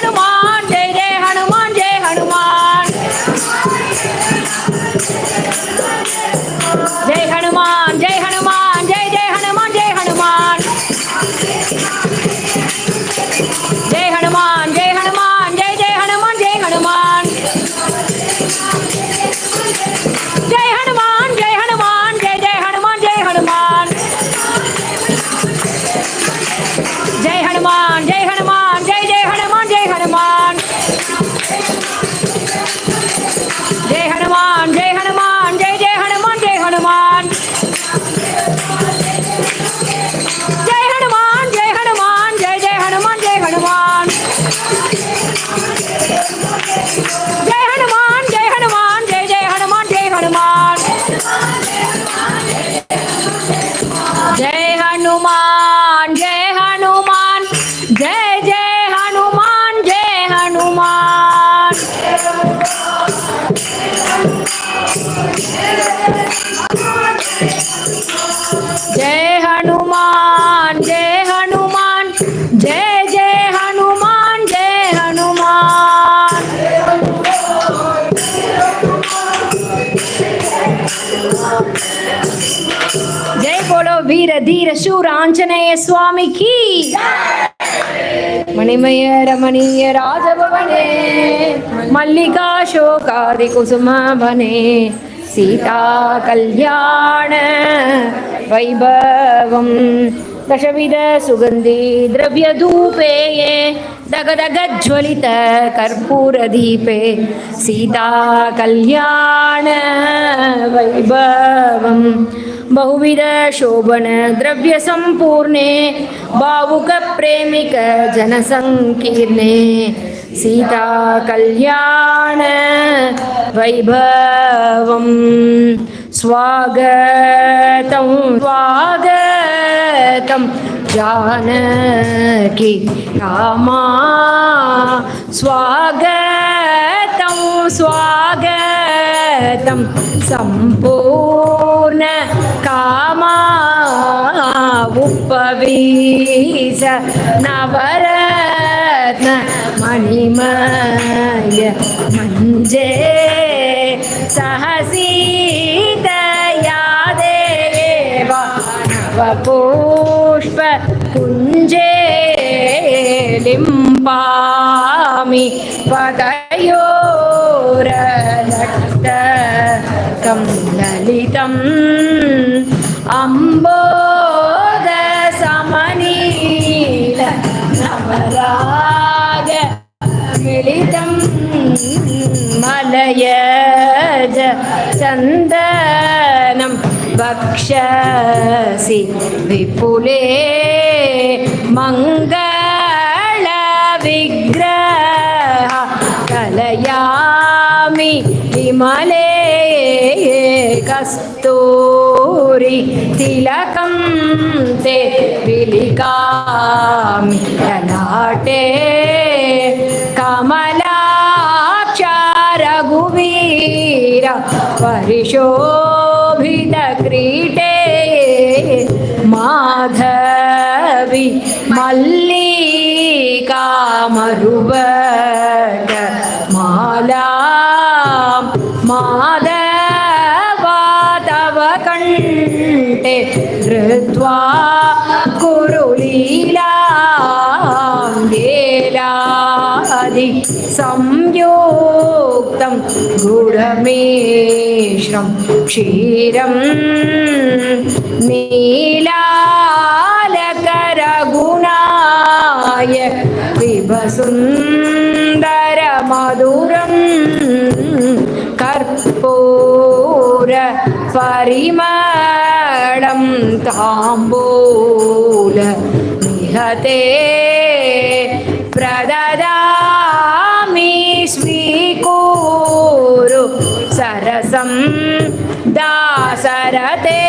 Speaker 4: హనుమాన్ జై జై హనుమాన్ జై హనుమాన్ జై హనుమాన్ జై హనుమాన్ జై జై హనుమాన్ జై హనుమాన్ జై హనుమాన్ జై హనుమాన్ జై జై హనుమాన్ జై హనుమాన్ జై హనుమాన్ జై హనుమాన్ జై జై హనుమాన్ జై హనుమాన్ జై హనుమాన్ జై హనుమాన్ జై జై హనుమాన్ జై హనుమాన్ జై హనుమాన్ జై హనుమాన్ జై జై హనుమాన్ జై హనుమాన్ జై హనుమాన్ జై హనుమాన్ జై జై హనుమాన్ జై హనుమాన్ జై హనుమాన్ జై హనుమాన్ జై జై హనుమాన్ జై హనుమాన్ జై బోలో వీర ధీర శూర ఆంజనేయ స్వామికి మణిమయ రమణీయ రాజభవనే మల్లికా శోకాది కుసుమ వనే సీతా కళ్యాణ వైభవం దశవిధ సుగంధి ద్రవ్య ధూపే దగదగజ్వలిత కర్పూర దీపే సీతా కళ్యాణ వైభవం बहुविध शोभन द्रव्य संपूर्णे भावुक प्रेमिक जन संकीर्णे सीता कल्याण वैभवं स्वागतं स्वागतं जानकी रामा स्वागतं स्वागतं संपूर्ण कामा उपवीस नवरत्न मणिमय मंजे सहसीतया देवा नवपुष्प कुञ्जे लिम्पामि पदयोरलट्ट तं ललितम् अम्बोदसमनील नवराग मिलितं मलयज चन्दनं वक्षसि विपुले मङ्गलविग्रह कलयामि विमले कस्तूरि तिलकं ते विलिकामि ललाटे कमलाक्ष रघुवीर परिशोभितक्रीटे माधवी मल्लिका मरुवट माला माधवा तव कण्ठे धृत्वा कुरुलीलां गेलादि संयुक्तं गुडमेश्रं क्षीरं नीलालकरगुणाय पिबसुन्दरमधुरं कर्पूर परिमलं ताम्बूल निहते प्रददामि स्वीकुरु सरसं दासरते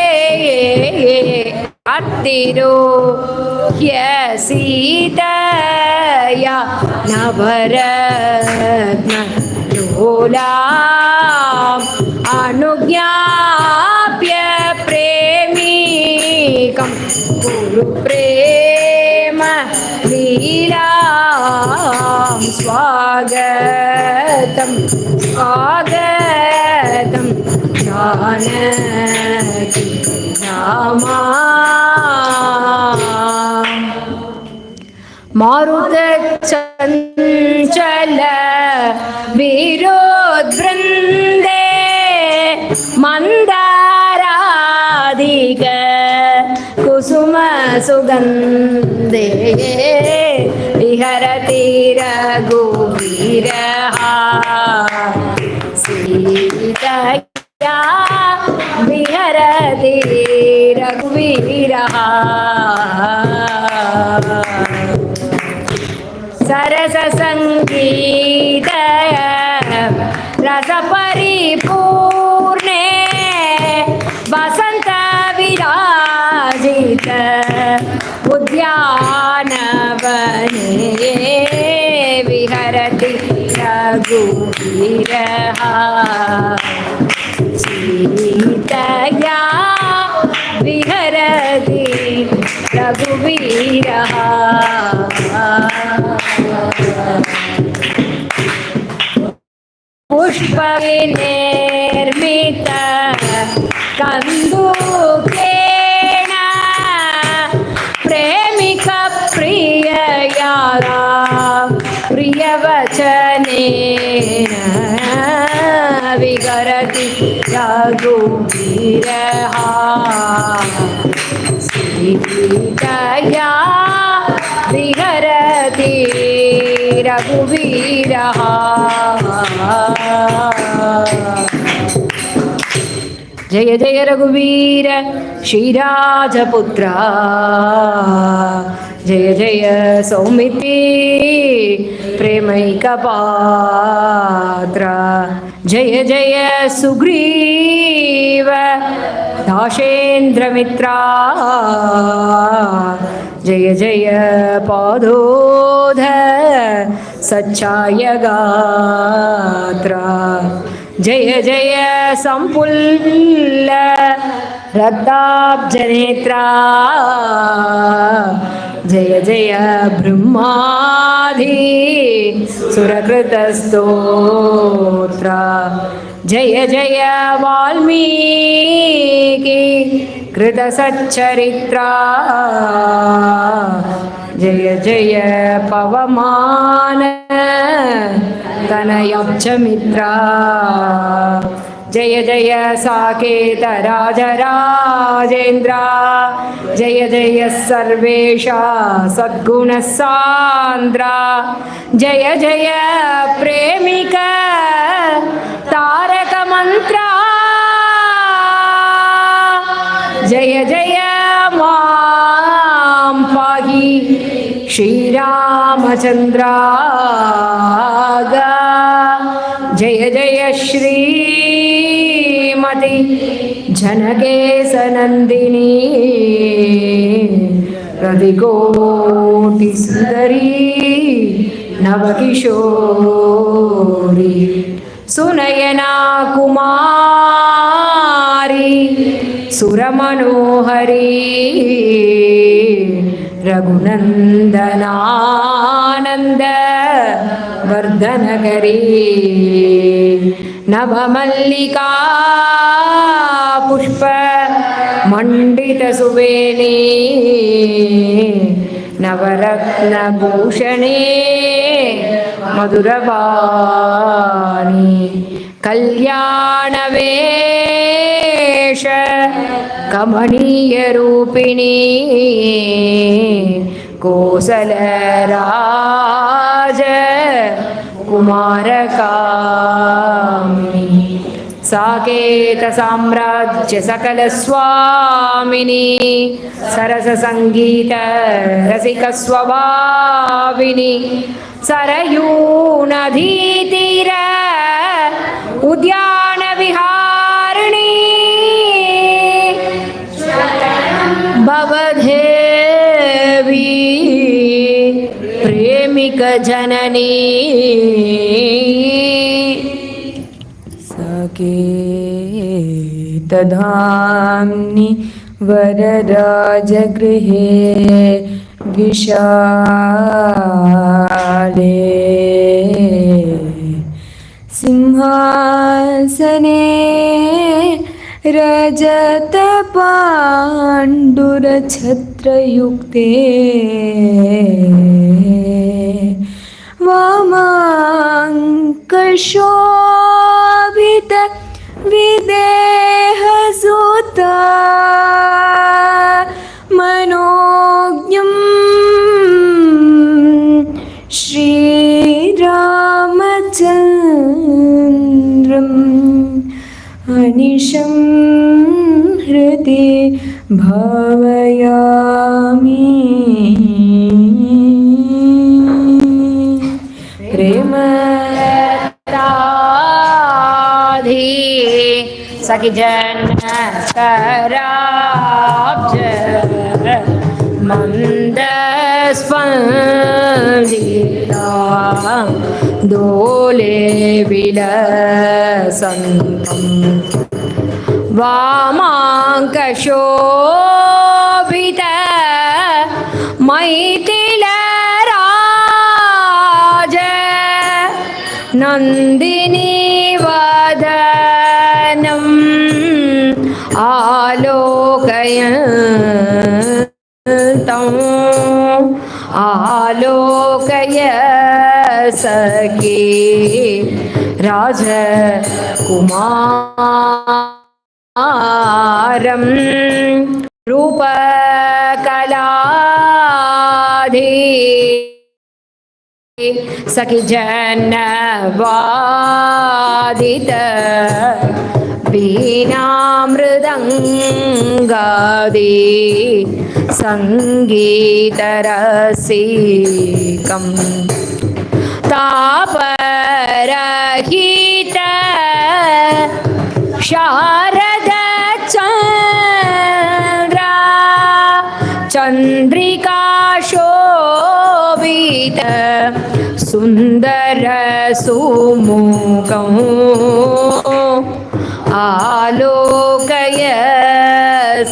Speaker 4: अत्तिरोह्यसीतया नवरत्नलोलाम् अनुज्ञाप्य प्रेमीकं कुरु प्रेम लीलां स्वागतं स्वागतं जानकी नामा मारुतचञ्चल विरोधवृन्दे मन्दाराधिक कुसुम सुगन्धे विहरति रघुवीरः सीतया विहरति रघुवीरः सरससङ्गीत रसपरिपूर्णे वसन्तविराजित उद्यानवने विहरति रघुवीरः सीतया विहरति रघुवीरः पुष्पविनिर्मित कन्दुकेन प्रेमिक प्रियया प्रियवचनेन विहरति रघुवीरः सीतया विहरति रघुवीरः जय जय रघुवीर श्रीराजपुत्र जय जय सौमिति प्रेमैकपात्र जय जय सुग्रीव दाशेन्द्रमित्रा जय जय पादोध सच्चायगात्रा जय जय संपुल्ल रक्ताब्जनेत्रा जय जय ब्रह्मादि सुरकृतस्तोत्र जय जय वाल्मीकि कृतसच्चरित्रा जय जय पवमान तनयाब्जमित्रा जय जय साकेत राजराजेन्द्र जय जय सर्वेशा सद्गुणसान्द्र जय जय प्रेमिक तारक मंत्र जय जय मां पाहि श्रीरामचन्द्र जय जय श्रीमती जनकेशनन्दिनी रविकोटिसुन्दरी नवकिशोरी सुनयना कुमारी सुरमनोहरी रघुनन्दनानन्द वर्धनकरी नभमल्लिका पुष्प मण्डितसुवेणी नवरत्नभूषणे मधुरवाणी कल्याणवेश कमनीयरूपिणी कोसलराज कुमारकामिनी साकेत साम्राज्य सकल स्वामिनी सरस संगीत रसिक स्वभाविनी सरयू नदी तीर उद्यान विहारिणी भवदेवी प्रेमिक जननी
Speaker 3: साकेतधाम्नि वरराजगृहे विशाले सिंहासने रजतपाण्डुरछत्रयुक्ते वामाङ्कशोभित विदेहसुता मनोज्ञं श्रीरामचन्द्रम् अनिशं हृदि भावयामि
Speaker 4: प्रेमराधे सखी जन कराब्ज मंद स्पंदिता दोले विलसन्तम् वामाङ्कशोभित मैथिलराज नन्दिनी वदनम् आलोकय सखी राजकुमारं रूपकलाधि सखी जनवादित वीणामृदङ्गादि सङ्गीतरसिकम् तापरहित शारद चन्द्र चन्द्रिका शोभित सुन्दर सुमुखं आलोकय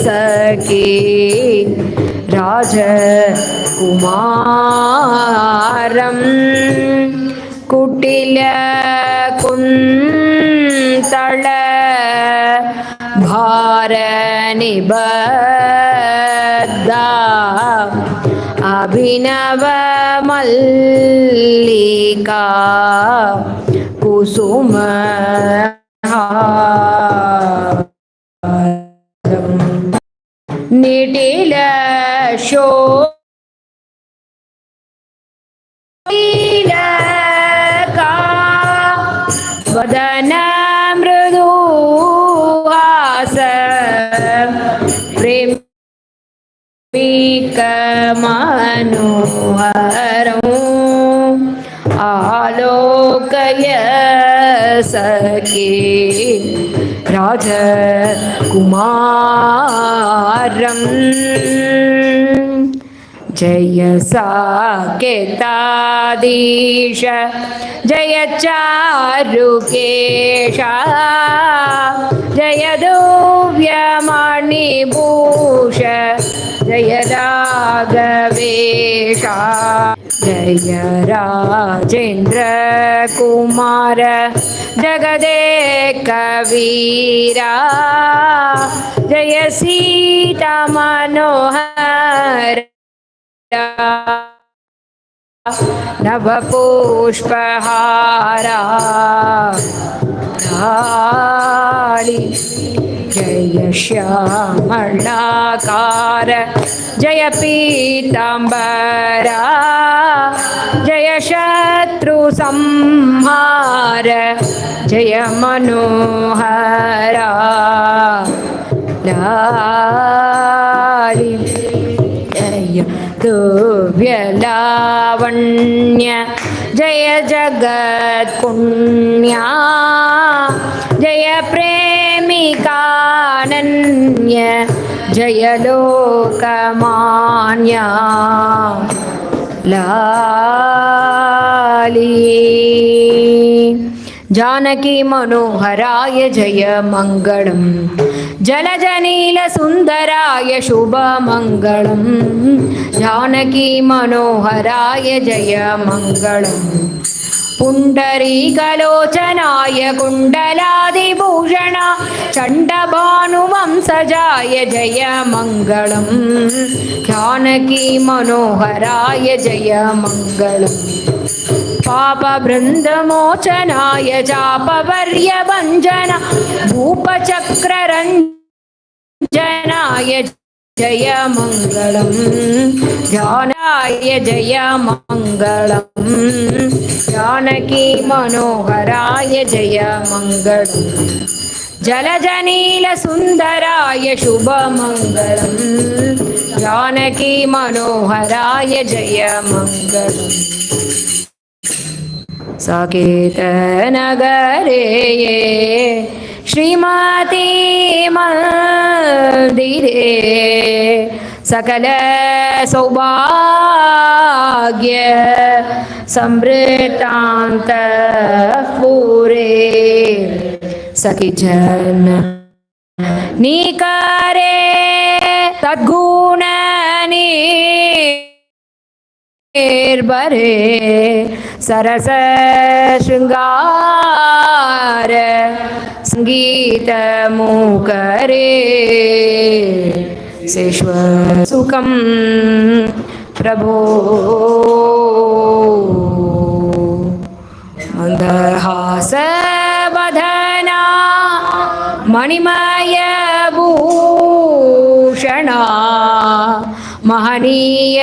Speaker 4: सखी राजकुमारं कुटिल कुन्तल भारनिबद्धा अभिनव मल्लिका कुसुम निटिल शोलीलका वदन मृदुहास प्रेमिकमनोहरम् आलोकय सखे राजकुमारम् जय साकेताधीश जय चारुकेश जय दिव्यमणिभूष जय राघवेश जय राजेन्द्र कुमार जगदेकवीरा जय सीता मनोहर नवपुष्पहारा जय श्यामलाकार जय पीताम्बरा जय शत्रुसंहार जय मनोहरा लाली जय दिव्यलावण्य जय जगत्पुण्या जय प्रेमिकानन्य जय लोकमान्या लाली जानकी मनोहराय जय मङ्गलम् जलजनीलसुन्दराय शुभमङ्गलम् जानकी मनोहराय जय मङ्गलम् पुण्डरीकलोचनाय कुण्डलादिभूषण चण्डभानुवंशजाय जय मङ्गलम् जानकी मनोहराय जय मङ्गलम् पापवृन्दमोचनाय चापवर्यभञ्जन भूपचक्ररञ्जनाय जय मङ्गलम् जानाय जय मङ्गलम् जानकी मनोहराय जय मङ्गलम् जलजनीलसुन्दराय शुभमङ्गलम् जानकी मनोहराय जय मङ्गलम् साकेतनगरे श्रीमती मंदिरे सकल सौभाग्य समृतान्तःपुरे सखी जन निकरे तद्गुण निर्भरे सरस शृंगार संगीत मुकरे सेश्व सुखम प्रभो मंदहास बधना मणिमय भूषणा महनीय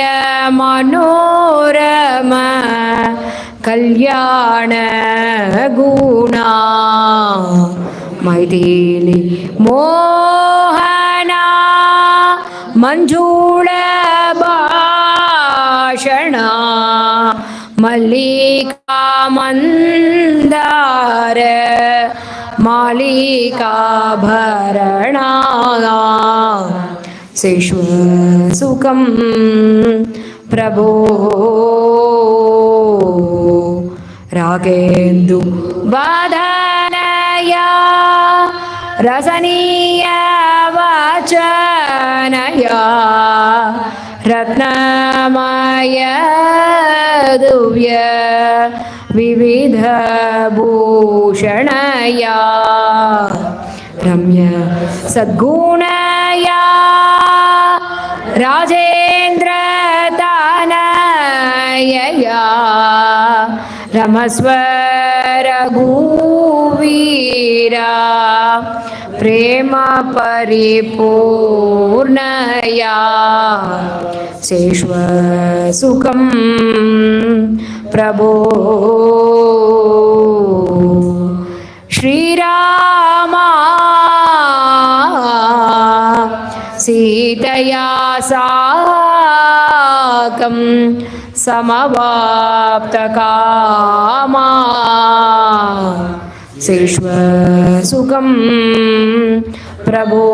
Speaker 4: मनोरम कल्याण गुणा मैथिली मोहना मंजूळ भाषणा मल्लिका मंदार मालिका भरणा सेश्व सुखम प्रभो रागेन्दु वादनया रसनीय वाचनया रत्नमय दिव्य विविध भूषणया रम्य सद्गुणया राजेन्द्र तनयया रमस्व रघुवीरा प्रेम परिपूर्णया शेश्वसुखं प्रभो श्रीरामा सीतया साकं समवाप्तकामा शेश्वसुखं प्रभो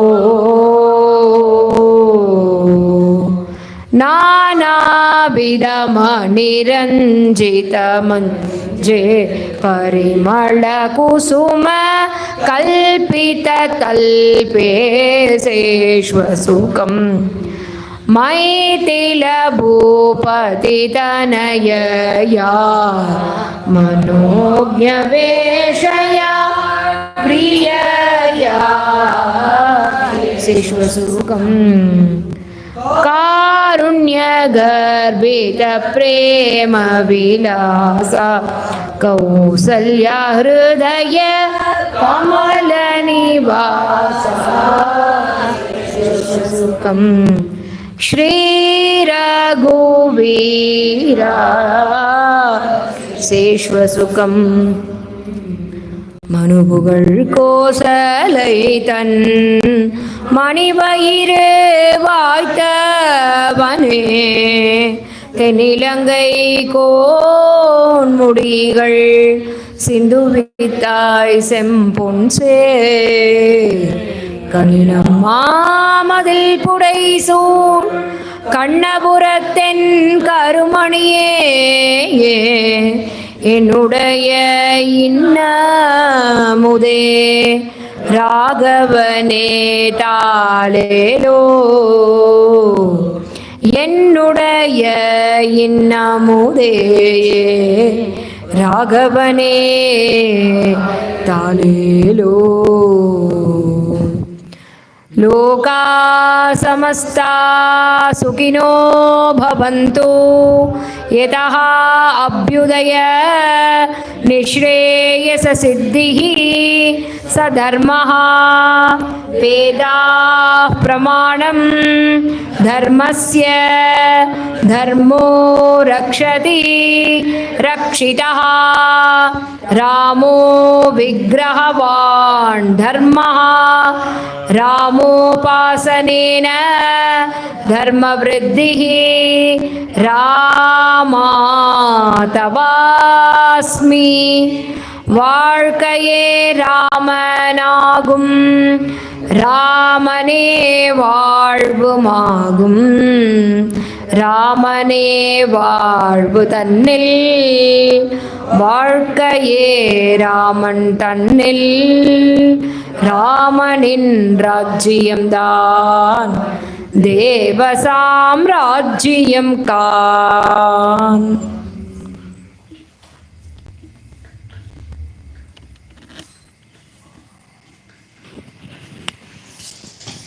Speaker 4: नानाविधमनिरञ्जितमञ्जे परिमलकुसुम कल्पिततल्पे शेश्वसुखं मैथिलभूपतितनयया मनोज्ञवेशया प्रियया शेश्वसुखं कारुण्यगर्भितप्रेमविलासा कौसल्या हृदय कमलनिवासा शेश्वसुखं श्रीरघुवीरा शेश्वसुखं மனுபுகழ் கோசலை தன் மணிவயிறு வாய்த்தவனே தென்னிலங்கை கோன்முடிகள் சிந்துவித்தாய் செம்பொன் சே கனினம் மாமதில் புடைசூர் கண்ணபுரத்தென் கருமணியே என்னுடைய இன்னமுதே ராகவனே தாளேலோ என்னுடைய இன்னமுதே ராகவனே தாளேலோ लोका समस्ता सुखिनो भवन्तु यतः अभ्युदय निःश्रेयस सिद्धिः सधर्मः वेदाः प्रमाणं धर्मस्य धर्मो रक्षति रक्षितः रामो विग्रहवान् धर्मः रामोपासनेन धर्मवृद्धिः रामातवास्मि வாழ்க்கையே ராமனாகும் ராமனே வாழ்வுமாகும் ராமனே வாழ்வு தன்னில் வாழ்க்கையே ராமன் தன்னில் ராமனின் ராஜ்யம்தான் தேவ சாம்ராஜ்யம் கான்.